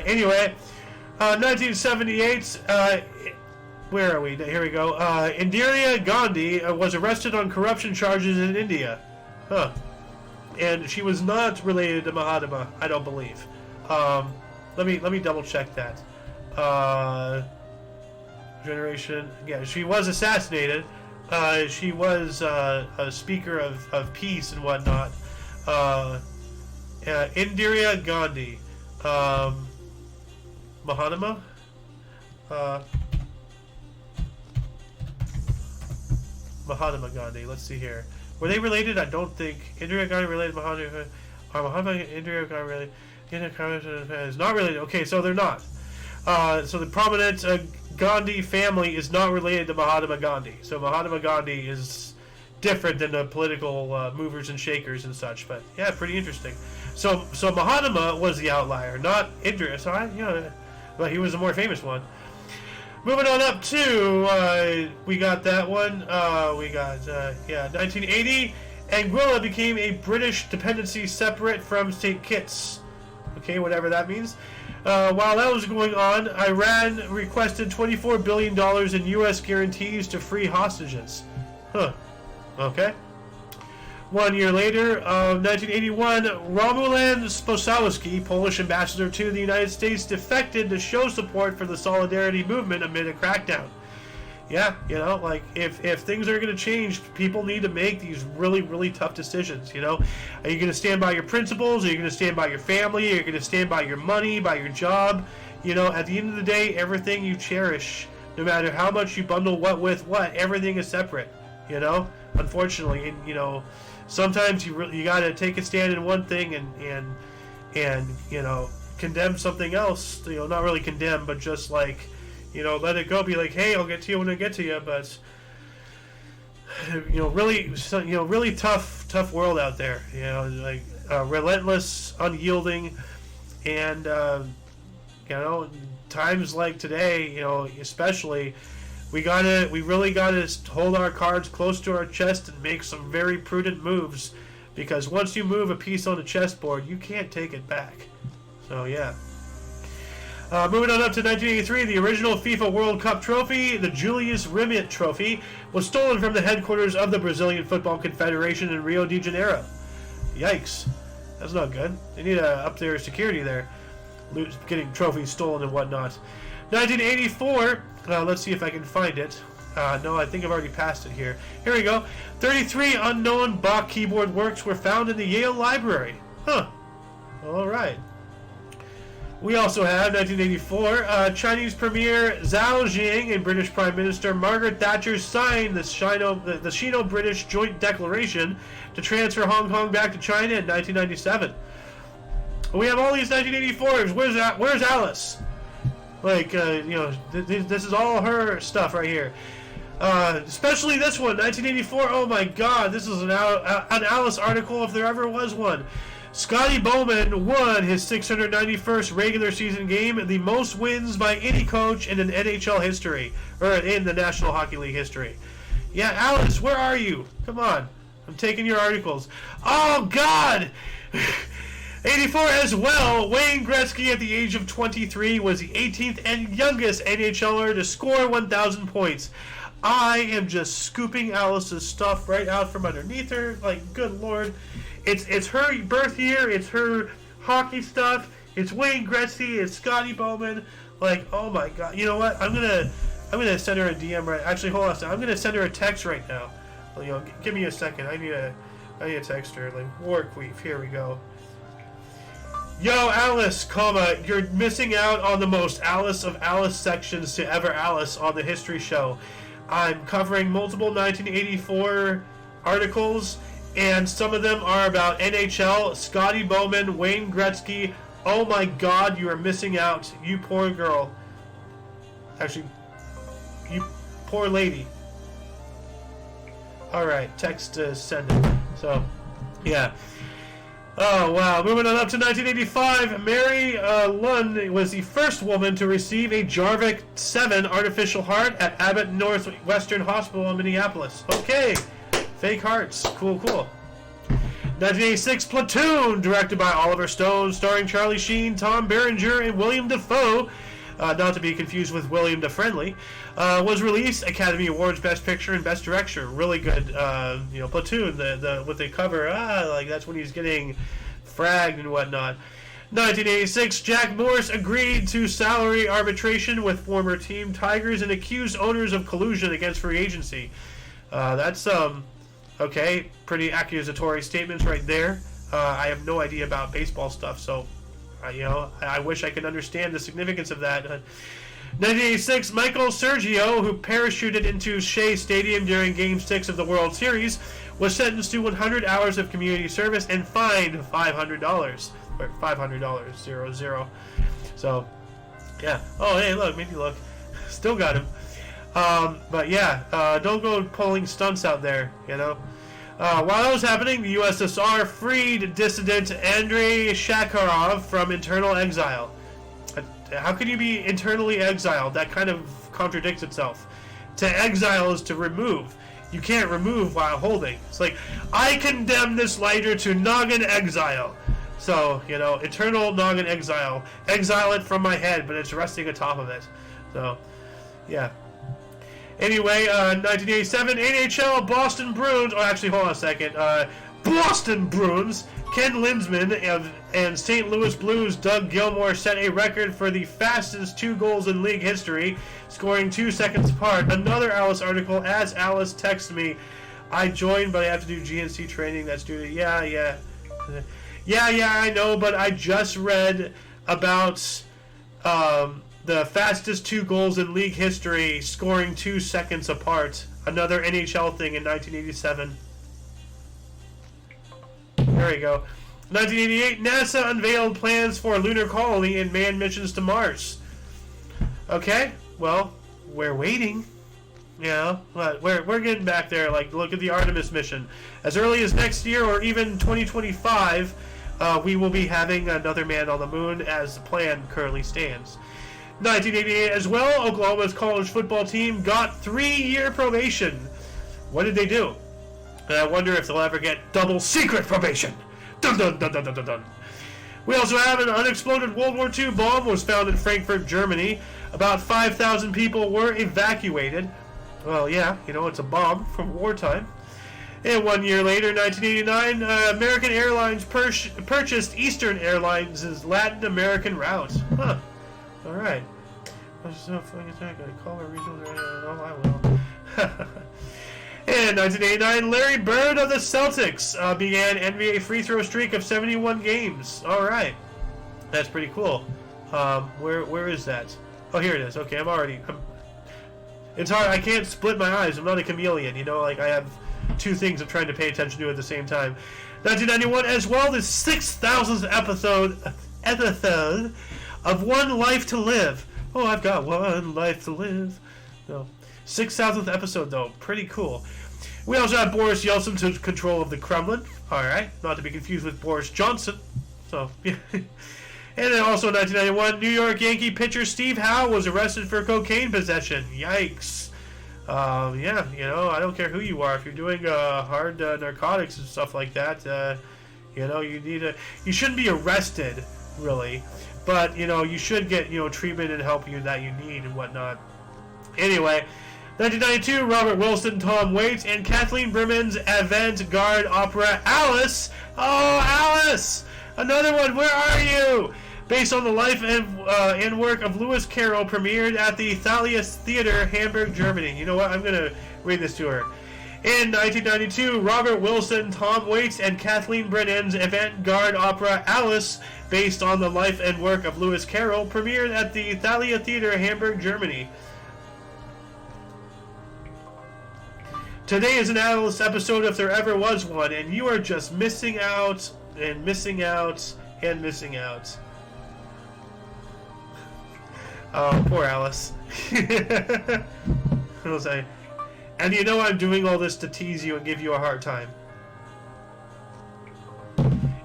Anyway, 1978, where are we? Here we go. Indira Gandhi was arrested on corruption charges in India. Huh. And she was not related to Mahatma, I don't believe. Let me double check that. Generation. Yeah, she was assassinated. She was a speaker of peace and whatnot. Indira Gandhi. Mahatma? Mahatma Gandhi. Let's see here. Were they related? I don't think. Indira Gandhi related to Mahatma. Are Mahatma and Indira Gandhi related? Indira Gandhi is not related. Okay, so they're not. So the prominent Gandhi family is not related to Mahatma Gandhi. So Mahatma Gandhi is different than the political movers and shakers and such. But yeah, pretty interesting. So Mahatma was the outlier, not Indira. So but he was the more famous one. Moving on up to we got that one. We got 1980. Anguilla became a British dependency separate from St. Kitts. Okay, whatever that means. While that was going on, Iran requested $24 billion in U.S. guarantees to free hostages. Huh. Okay. 1 year later, 1981, Romulan Sposowski, Polish ambassador to the United States, defected to show support for the Solidarity movement amid a crackdown. Yeah, like if things are going to change, people need to make these really, really tough decisions. Are you going to stand by your principles? Are you going to stand by your family? Are you going to stand by your money, by your job? At the end of the day, everything you cherish, no matter how much you bundle what with what, everything is separate. Unfortunately, and sometimes you got to take a stand in one thing and condemn something else. Not really condemn, but just like. Let it go. Be like, hey, I'll get to you when I get to you. But really tough world out there. Like relentless, unyielding, and times like today. Especially, we really gotta hold our cards close to our chest and make some very prudent moves, because once you move a piece on the chessboard, you can't take it back. So yeah. Moving on up to 1983, the original FIFA World Cup trophy, the Julius Rimet Trophy, was stolen from the headquarters of the Brazilian Football Confederation in Rio de Janeiro. Yikes. That's not good. They need up their security there. Getting trophies stolen and whatnot. 1984, let's see if I can find it. No, I think I've already passed it here. Here we go. 33 unknown Bach keyboard works were found in the Yale Library. Huh. All right. We also have 1984, Chinese Premier Zhao Jing and British Prime Minister Margaret Thatcher signed the Sino-British Joint Declaration to transfer Hong Kong back to China in 1997. We have all these 1984s. Where's Alice? Like, this is all her stuff right here. Especially this one, 1984. Oh my God, this is an Alice article if there ever was one. Scotty Bowman won his 691st regular season game, the most wins by any coach in an NHL history, or in the National Hockey League history. Yeah, Alice, where are you? Come on. I'm taking your articles. Oh, God! 84 as well. Wayne Gretzky, at the age of 23, was the 18th and youngest NHLer to score 1,000 points. I am just scooping Alice's stuff right out from underneath her. Like, good Lord. It's her birth year. It's her hockey stuff. It's Wayne Gretzky. It's Scotty Bowman. Like, oh my God. You know what? I'm gonna send her a DM right. Actually, hold on a second. I'm gonna send her a text right now. Well, give me a second. I need to text her. Like, Warqueef. Here we go. Yo, Alice, you're missing out on the most Alice of Alice sections to ever Alice on the History Show. I'm covering multiple 1984 articles, and some of them are about NHL, Scotty Bowman, Wayne Gretzky. Oh my God, you are missing out, you poor girl. Actually, you poor lady. Alright, text send it. So, yeah. Oh, wow. Moving on up to 1985, Mary Lund was the first woman to receive a Jarvik 7 artificial heart at Abbott Northwestern Hospital in Minneapolis. Okay. Fake hearts. Cool, cool. 1986, Platoon, directed by Oliver Stone, starring Charlie Sheen, Tom Berenger, and William Dafoe, not to be confused with William DeFriendly, was released. Academy Awards Best Picture and Best Director. Really good, Platoon, with the cover, like that's when he's getting fragged and whatnot. 1986, Jack Morris agreed to salary arbitration with former Team Tigers and accused owners of collusion against free agency. That's, okay, pretty accusatory statements right there. I have no idea about baseball stuff, so, I wish I could understand the significance of that. 1986, Michael Sergio, who parachuted into Shea Stadium during Game 6 of the World Series, was sentenced to 100 hours of community service and fined $500. Or $500, 00. So, yeah. Oh, hey, look, maybe look. Still got him. But yeah, don't go pulling stunts out there, While that was happening, the USSR freed dissident Andrei Sakharov from internal exile. How can you be internally exiled? That kind of contradicts itself. To exile is to remove. You can't remove while holding. It's like, I condemn this lighter to noggin exile. So, eternal noggin exile. Exile it from my head, but it's resting atop of it. So, yeah. Anyway, 1987, NHL Boston Bruins, actually, hold on a second. Boston Bruins, Ken Lindsman and St. Louis Blues Doug Gilmour set a record for the fastest 2 goals in league history, scoring 2 seconds apart. Another Alice article, as Alice texts me, I joined, but I have to do GNC training. That's due to, yeah, I know, but I just read about the fastest 2 goals in league history, scoring 2 seconds apart. Another NHL thing in 1987. There you go. 1988, NASA unveiled plans for lunar colony and manned missions to Mars. Okay, well, we're waiting. But we're getting back there. Like, look at the Artemis mission. As early as next year or even 2025, we will be having another man on the moon as the plan currently stands. 1988 as well, Oklahoma's college football team got 3-year probation. What did they do? And I wonder if they'll ever get double secret probation. Dun dun dun dun dun dun dun. We also have an unexploded World War II bomb was found in Frankfurt, Germany. About 5,000 people were evacuated. Well, yeah, it's a bomb from wartime. And 1 year later, 1989, American Airlines purchased Eastern Airlines' Latin American route. Huh. All right. I call a regional. I will. In 1989, Larry Bird of the Celtics began NBA free throw streak of 71 games. All right, that's pretty cool. Where is that? Oh, here it is. Okay, it's hard. I can't split my eyes. I'm not a chameleon. I have 2 things I'm trying to pay attention to at the same time. 1991 as well, the 6,000th episode of One Life to Live. Oh, I've got one life to live. No. 6,000th episode, though. Pretty cool. We also have Boris Yeltsin to control of the Kremlin. Alright. Not to be confused with Boris Johnson. So, yeah. And then also in 1991, New York Yankee pitcher Steve Howe was arrested for cocaine possession. Yikes. Yeah, I don't care who you are. If you're doing hard narcotics and stuff like that, you shouldn't be arrested, really. But, you should get, treatment and help that you need and whatnot. Anyway, 1992, Robert Wilson, Tom Waits, and Kathleen Brimmen's avant-garde opera Alice. Oh, Alice! Another one, where are you? Based on the life and work of Lewis Carroll, premiered at the Thalia Theater, Hamburg, Germany. You know what? I'm going to read this to her. In 1992, Robert Wilson, Tom Waits, and Kathleen Brennan's avant-garde opera Alice, based on the life and work of Lewis Carroll, premiered at the Thalia Theater, Hamburg, Germany. Today is an Annals episode if there ever was one, and you are just missing out, and missing out, and missing out. Oh, poor Alice. I'll say, and I'm doing all this to tease you and give you a hard time.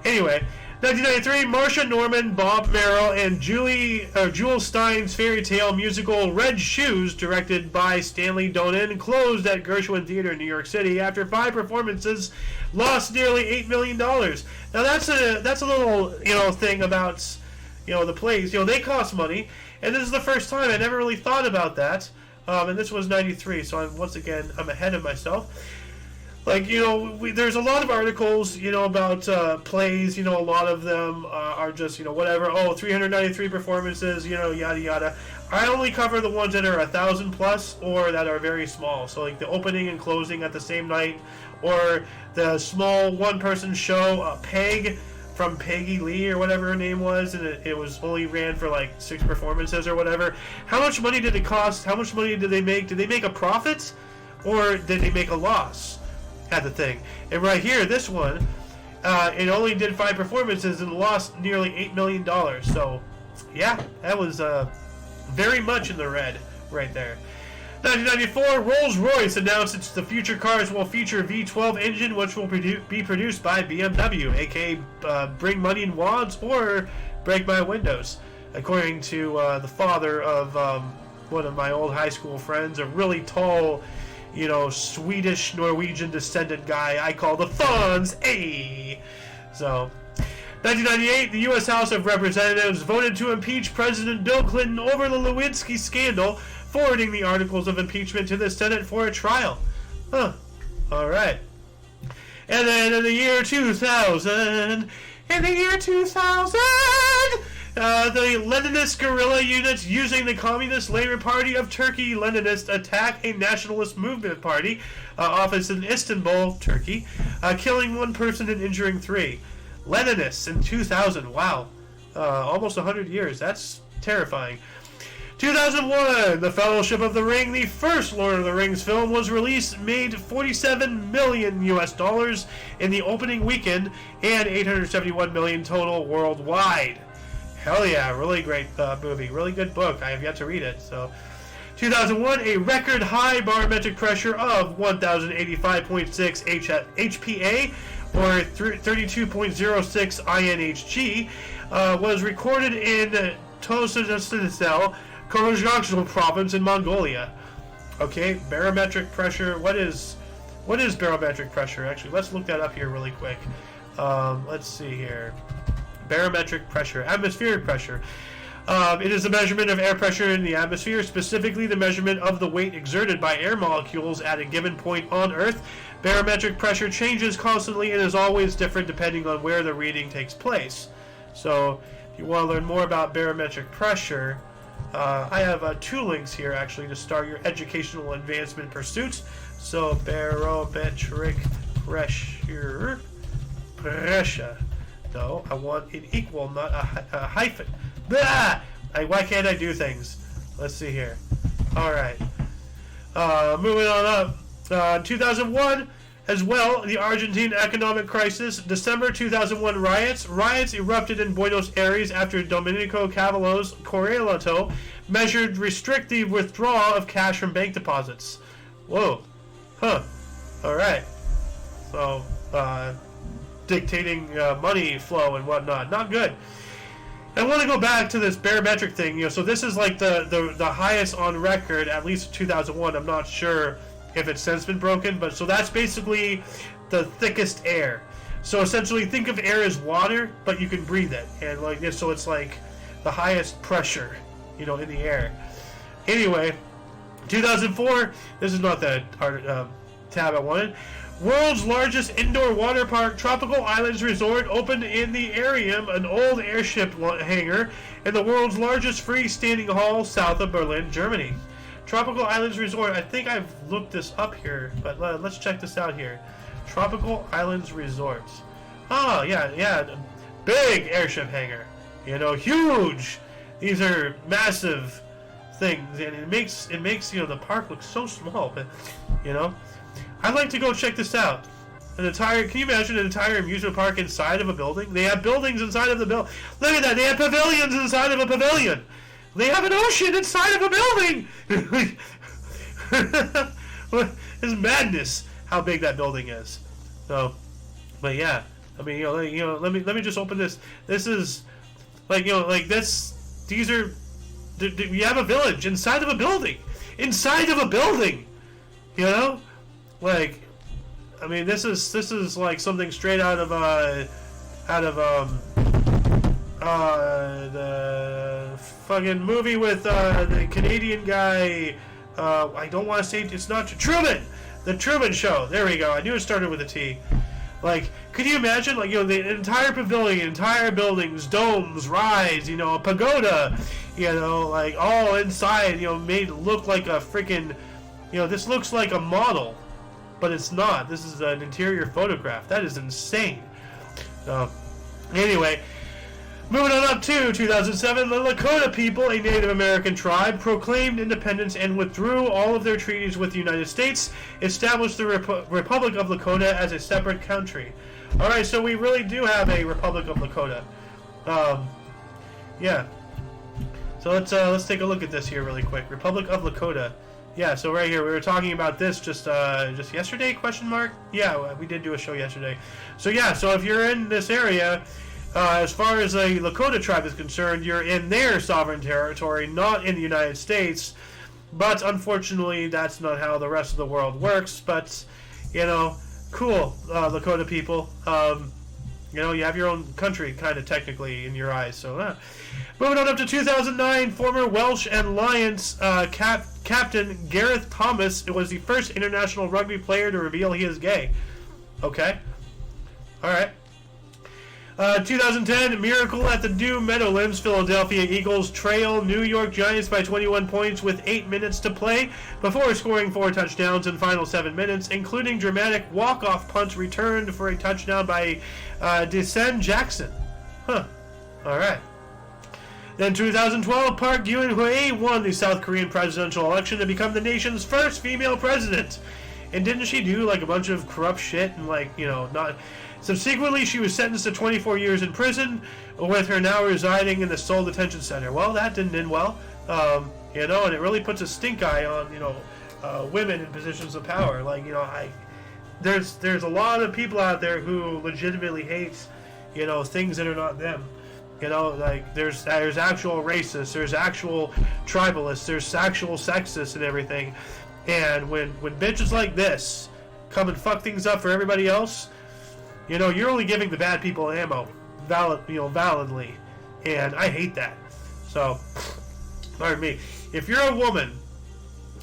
Anyway, 1993, Marsha Norman, Bob Merrill, and Jewel Stein's fairy tale musical Red Shoes, directed by Stanley Donen, closed at Gershwin Theater in New York City after 5 performances, lost nearly $8 million. Now that's a little thing about the plays. They cost money, and this is the first time I never really thought about that. And this was 93, so I'm ahead of myself. like, there's a lot of articles, about plays. A lot of them are just, whatever. Oh, 393 performances, yada yada. I only cover the ones that are 1,000 plus or that are very small. So like the opening and closing at the same night, or the small one-person show, Peg from Peggy Lee or whatever her name was, and it was only ran for like 6 performances or whatever. How much money did it cost? How much money did they make? Did they make a profit, or did they make a loss at the thing? And right here, this one, it only did 5 performances and lost nearly $8 million. So, yeah, that was very much in the red right there. 1994, Rolls-Royce announced the future cars will feature V12 engine, which will be produced by BMW, aka bring money in wads or break my windows. According to the father of one of my old high school friends, a really tall, Swedish, Norwegian descended guy I call the Fonz. Hey! So, 1998, the U.S. House of Representatives voted to impeach President Bill Clinton over the Lewinsky scandal, forwarding the articles of impeachment to the Senate for a trial. Huh. Alright. And then in the year 2000, the Leninist guerrilla units using the Communist Labour Party of Turkey Leninists attack a nationalist movement party office in Istanbul, Turkey, killing 1 person and injuring 3. Leninists in 2000. Wow. Almost 100 years. That's terrifying. 2001, The Fellowship of the Ring, the first Lord of the Rings film, was released, made $47 million US in the opening weekend, and $871 million total worldwide. Hell yeah, really great movie, really good book. I have yet to read it. So, 2001, a record high barometric pressure of 1,085.6 HPA, or 32.06 INHG, was recorded in TOCNS, Korodzhak province in Mongolia. Okay, barometric pressure. What is barometric pressure? Actually, let's look that up here really quick. Let's see here. Barometric pressure, atmospheric pressure. It is the measurement of air pressure in the atmosphere, specifically the measurement of the weight exerted by air molecules at a given point on Earth. Barometric pressure changes constantly and is always different depending on where the reading takes place. So, if you want to learn more about barometric pressure, I have 2 links here actually to start your educational advancement pursuits. So, barometric pressure. No, I want an equal, not a hyphen. Blah! Why can't I do things? Let's see here. Alright. Moving on up. 2001, as well, the Argentine economic crisis. December 2001 riots. Riots erupted in Buenos Aires after Domenico Cavallo's Correlato measured restrict the withdrawal of cash from bank deposits. Whoa. Huh. Alright. So, dictating money flow and whatnot. Not good. I want to go back to this barometric thing. So this is like the highest on record, at least 2001. I'm not sure if it's since been broken, but so that's basically the thickest air. So essentially, think of air as water, but you can breathe it, and like this, so it's like the highest pressure, in the air. Anyway, 2004. This is not the tab I wanted. World's largest indoor water park, Tropical Islands Resort, opened in the Arium, an old airship hangar, in the world's largest freestanding hall south of Berlin, Germany. Tropical Islands Resort, I think I've looked this up here, but let's check this out here. Tropical Islands Resort. Oh, yeah, big airship hangar. Huge. These are massive things, and it makes the park look so small, but, I'd like to go check this out. Can you imagine an entire amusement park inside of a building? They have buildings inside of the building. Look at that, they have pavilions inside of a pavilion. They have an ocean inside of a building. It's madness how big that building is. So, but yeah, I mean, let me just open this. This is these are. We have a village inside of a building. Inside of a building. Like, I mean, this is like something straight out of the fucking movie with the Canadian guy. I don't want to say it's not Truman. The Truman Show. There we go. I knew it started with a T. Like, could you imagine, like, you know, the entire pavilion, entire buildings, domes, rides, you know, a pagoda, you know, like, all inside, you know, made look like a freaking, you know, this looks like a model, but it's not. This is an interior photograph. That is insane. Anyway, moving on up to 2007, the Lakota people, a Native American tribe, proclaimed independence and withdrew all of their treaties with the United States, established the Republic of Lakota as a separate country. Alright, so we really do have a Republic of Lakota. Yeah. So let's take a look at this here really quick. Republic of Lakota. Yeah, so right here, we were talking about this just yesterday, question mark? Yeah, we did do a show yesterday. So yeah, so if you're in this area, as far as the Lakota tribe is concerned, you're in their sovereign territory, not in the United States. But unfortunately, that's not how the rest of the world works. But, you know, cool, Lakota people. You know, you have your own country, kind of technically, in your eyes. So, moving on up to 2009, former Welsh and Lions captain Gareth Thomas was the first international rugby player to reveal he is gay. Okay. All right. 2010, miracle at the New Meadowlands. Philadelphia Eagles trail New York Giants by 21 points with 8 minutes to play before scoring 4 touchdowns in final 7 minutes, including dramatic walk-off punts returned for a touchdown by Deshaun Jackson. Huh. All right. Then 2012, Park Geun-hye won the South Korean presidential election to become the nation's first female president. And didn't she do like a bunch of corrupt shit and like, you know, not... Subsequently, she was sentenced to 24 years in prison, with her now residing in the Seoul Detention Center. Well, that didn't end well, you know, and it really puts a stink eye on, you know, women in positions of power. Like, you know, there's a lot of people out there who legitimately hate, you know, things that are not them. You know, like there's actual racists, there's actual tribalists, there's actual sexists and everything. And when bitches like this come and fuck things up for everybody else, you know, you're only giving the bad people ammo, validly, and I hate that. So, pardon me. If you're a woman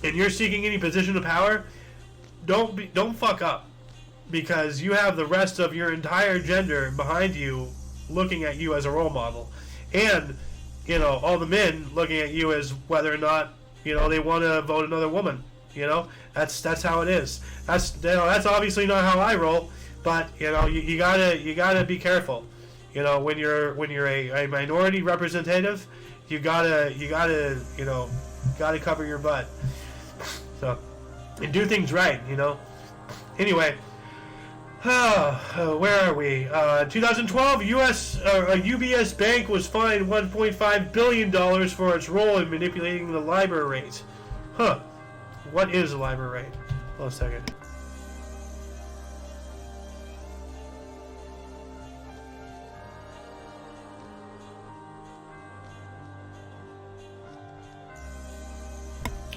and you're seeking any position of power, don't fuck up, because you have the rest of your entire gender behind you, looking at you as a role model, and you know, all the men looking at you as whether or not, you know, they want to vote another woman. You know, that's how it is. That's obviously not how I roll. But you know, you gotta be careful. You know, when you're a minority representative, you gotta cover your butt. So, and do things right. You know. Anyway, where are we? 2012, UBS Bank was fined $1.5 billion for its role in manipulating the LIBOR rate. Huh? What is a LIBOR rate? Hold on a second.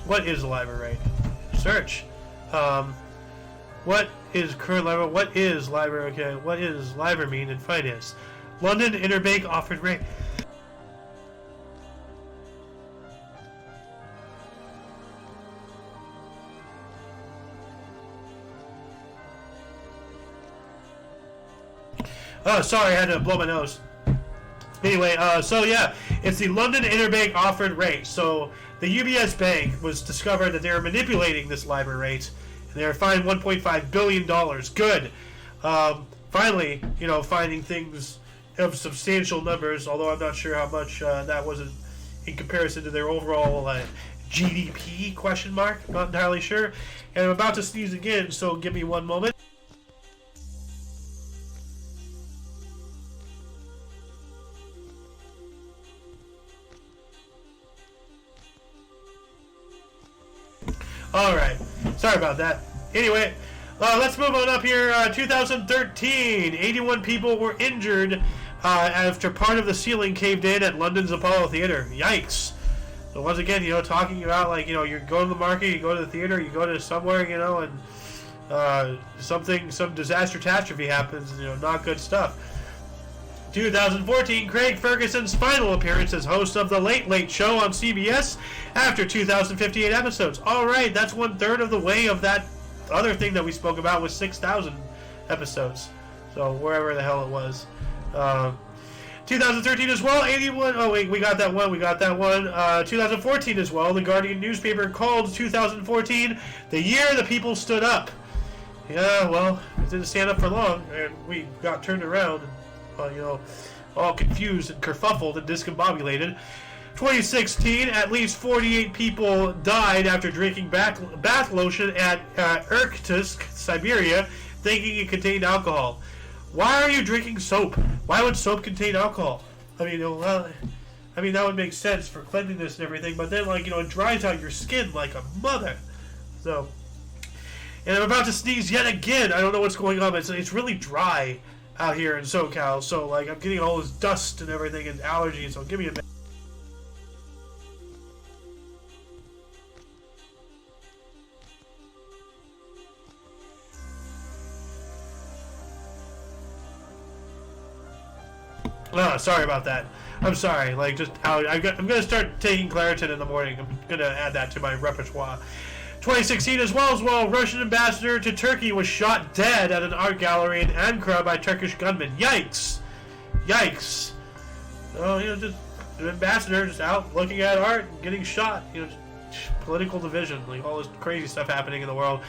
What is LIBOR rate? Search. What is current LIBOR? What is LIBOR? Okay, what is LIBOR mean in finance? London Interbank Offered Rate. Oh, sorry, I had to blow my nose. Anyway, so yeah, it's the London Interbank Offered Rate. So the UBS Bank was discovered that they were manipulating this LIBOR rate, and they were fined $1.5 billion. Good. Finally, you know, finding things of substantial numbers, although I'm not sure how much that was in comparison to their overall GDP, question mark. Not entirely sure. And I'm about to sneeze again, so give me one moment. Alright, sorry about that. Anyway, let's move on up here. 2013, 81 people were injured after part of the ceiling caved in at London's Apollo Theatre. Yikes. So once again, you know, talking about, like, you know, you go to the market, you go to the theater, you go to somewhere, you know, and some disaster catastrophe happens, you know, not good stuff. 2014, Craig Ferguson's final appearance as host of The Late Late Show on CBS after 2,058 episodes. Alright, that's 1/3 of the way of that other thing that we spoke about was 6,000 episodes. So wherever the hell it was. 2013 as well, 81. Oh wait, we got that one. 2014 as well. The Guardian newspaper called 2014 the year the people stood up. Yeah, well, it didn't stand up for long, and we got turned around, and, all confused and kerfuffled and discombobulated. 2016, at least 48 people died after drinking bath lotion at Irkutsk, Siberia, thinking it contained alcohol. Why are you drinking soap? Why would soap contain alcohol? I mean, that would make sense for cleanliness and everything, but then, it dries out your skin like a mother. So, and I'm about to sneeze yet again. I don't know what's going on, but it's really dry out here in SoCal, so, I'm getting all this dust and everything and allergies, so give me a minute. Oh, sorry about that. I'm sorry. I'm going to start taking Claritin in the morning. I'm going to add that to my repertoire. 2016 as well, Russian ambassador to Turkey was shot dead at an art gallery in Ankara by Turkish gunmen. Yikes. Oh, just an ambassador just out looking at art and getting shot. Political division, all this crazy stuff happening in the world.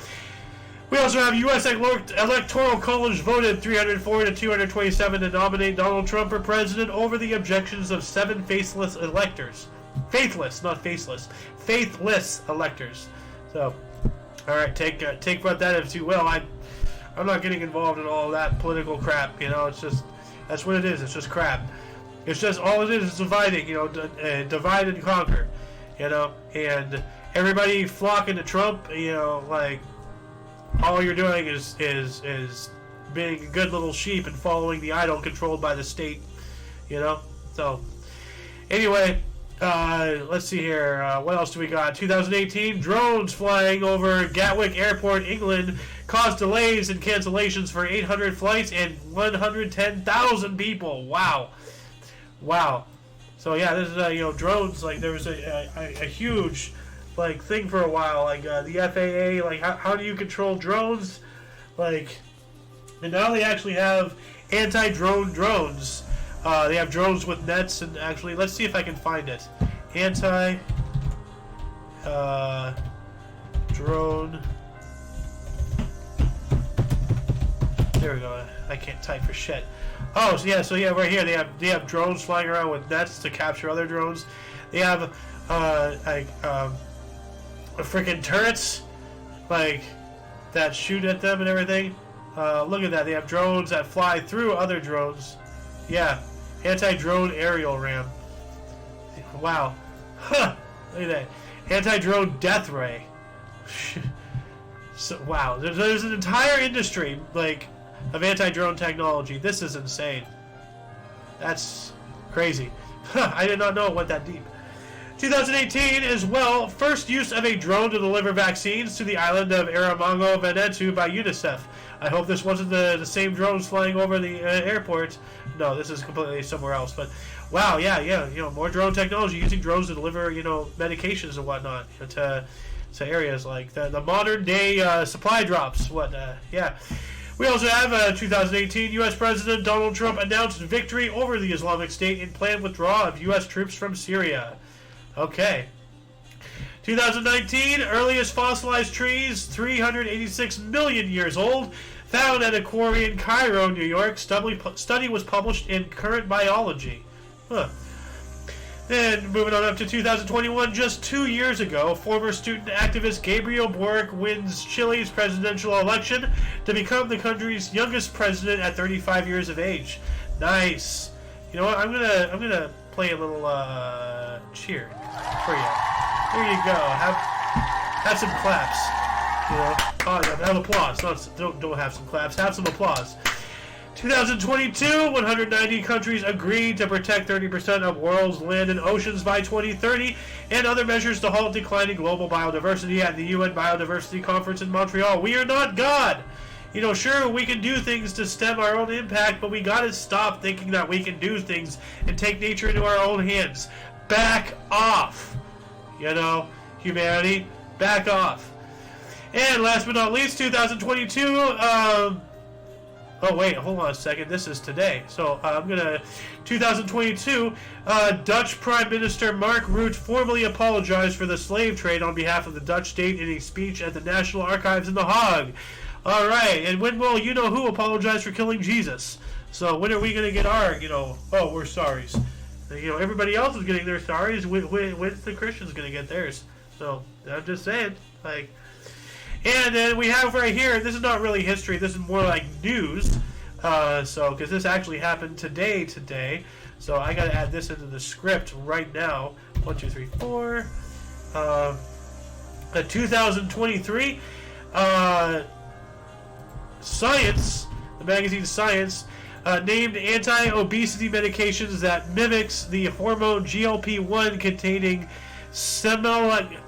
We also have U.S. Electoral College voted 304 to 227 to nominate Donald Trump for president over the objections of 7 faithless electors. Faithless, not faceless. Faithless electors. So, all right, take what that if you will. I'm not getting involved in all that political crap. It's just that's what it is. It's just crap. It's just all it is dividing. Divide and conquer. And everybody flocking to Trump. All you're doing is being a good little sheep and following the idol controlled by the state, So, anyway, let's see here. What else do we got? 2018, drones flying over Gatwick Airport, England, caused delays and cancellations for 800 flights and 110,000 people. Wow. So yeah, this is drones. There was a huge thing for a while, the FAA, how do you control drones, and now they actually have anti-drone drones. They have drones with nets, and actually, let's see if I can find it. Drone. There we go. I can't type for shit. Oh, so yeah, right here they have drones flying around with nets to capture other drones. They have freaking turrets that shoot at them and everything. Look at that. They have drones that fly through other drones. Yeah, anti-drone aerial ram. Wow. Huh. Look at that. Anti-drone death ray. So wow, there's an entire industry of anti-drone technology. This is insane. That's crazy. I did not know it went that deep. 2018 as well, first use of a drone to deliver vaccines to the island of Erromango Veneto by UNICEF. I hope this wasn't the same drones flying over the airport. No, this is completely somewhere else. But wow, yeah, more drone technology, using drones to deliver, medications and whatnot to areas like the modern day supply drops. Yeah. We also have 2018 U.S. President Donald Trump announced victory over the Islamic State and planned withdrawal of U.S. troops from Syria. Okay. 2019, earliest fossilized trees, 386 million years old, found at a quarry in Cairo, New York. Study was published in Current Biology. Huh. Then, moving on up to 2021, just 2 years ago, former student activist Gabriel Boric wins Chile's presidential election to become the country's youngest president at 35 years of age. Nice. You know what? I'm gonna play a little cheer for you. There you go. Have some claps. Have applause. Don't have some claps. Have some applause. 2022, 190 countries agreed to protect 30% of world's land and oceans by 2030, and other measures to halt declining global biodiversity at the UN Biodiversity Conference in Montreal. We are not God. Sure, we can do things to stem our own impact, but we gotta stop thinking that we can do things and take nature into our own hands. Back off. Humanity, back off. And last but not least, 2022. Oh wait, hold on a second. This is today. So I'm gonna 2022. Dutch Prime Minister Mark Rutte formally apologized for the slave trade on behalf of the Dutch state in a speech at the National Archives in The Hague. All right, and when will you know who apologized for killing Jesus? So when are we gonna get our, oh, we're sorries. Everybody else is getting their sorries. When's the Christians gonna get theirs? So I'm just saying, like. And then we have right here, this is not really history, this is more like news. Because this actually happened today. So I gotta add this into the script right now. 1, 2, 3, 4. 2023. Science, the magazine Science, named anti-obesity medications that mimics the hormone GLP-1 containing semaglutide,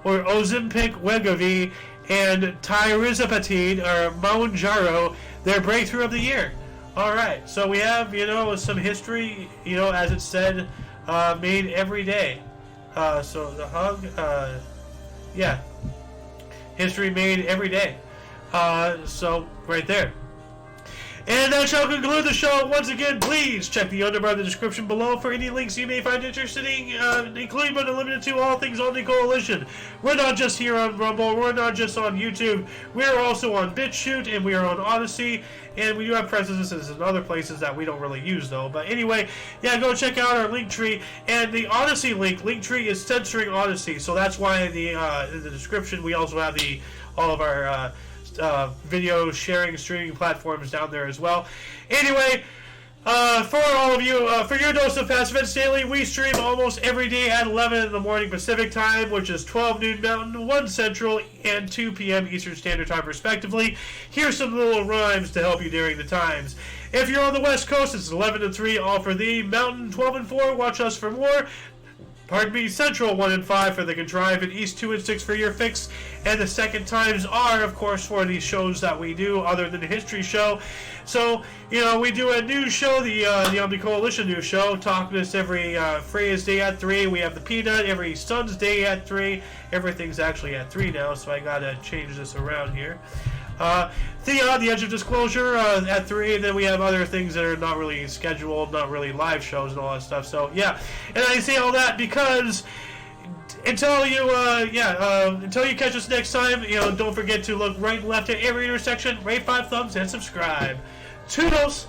or Ozempic, Wegovy, and tirzepatide, or Mounjaro, their breakthrough of the year. Alright, so we have, some history, as it said, made every day. So the hug, yeah. History made every day. So, right there. And that shall conclude the show. Once again, please check the underbar of the description below for any links you may find interesting, including but not limited to all things Omni Coalition. We're not just here on Rumble, we're not just on YouTube, we're also on BitChute, and we are on Odyssey, and we do have presences in other places that we don't really use, though. But anyway, yeah, go check out our Linktree, and the Odyssey Linktree is censoring Odyssey, so that's why in the description we also have all of our video sharing, streaming platforms down there as well. Anyway, for all of you, for your dose of Past Events Daily, we stream almost every day at 11 in the morning Pacific Time, which is 12 noon Mountain, 1 Central, and 2 p.m. Eastern Standard Time, respectively. Here's some little rhymes to help you during the times. If you're on the West Coast, it's 11 and 3, all for thee. Mountain, 12 and 4, watch us for more. Central 1 and 5 for the Contrive, and East 2 and 6 for your fix. And the second times are, of course, for these shows that we do, other than the history show. So, we do a news show, the Omni Coalition news show, TOCNS every Freya's Day at 3. We have the Peanut every Sun's Day at 3. Everything's actually at 3 now, so I gotta change this around here. ThEoD, the Edge of Disclosure, at 3, and then we have other things that are not really scheduled, not really live shows and all that stuff. So yeah, and I say all that because until you catch us next time, don't forget to look right and left at every intersection, rate 5 thumbs, and subscribe. Toodles!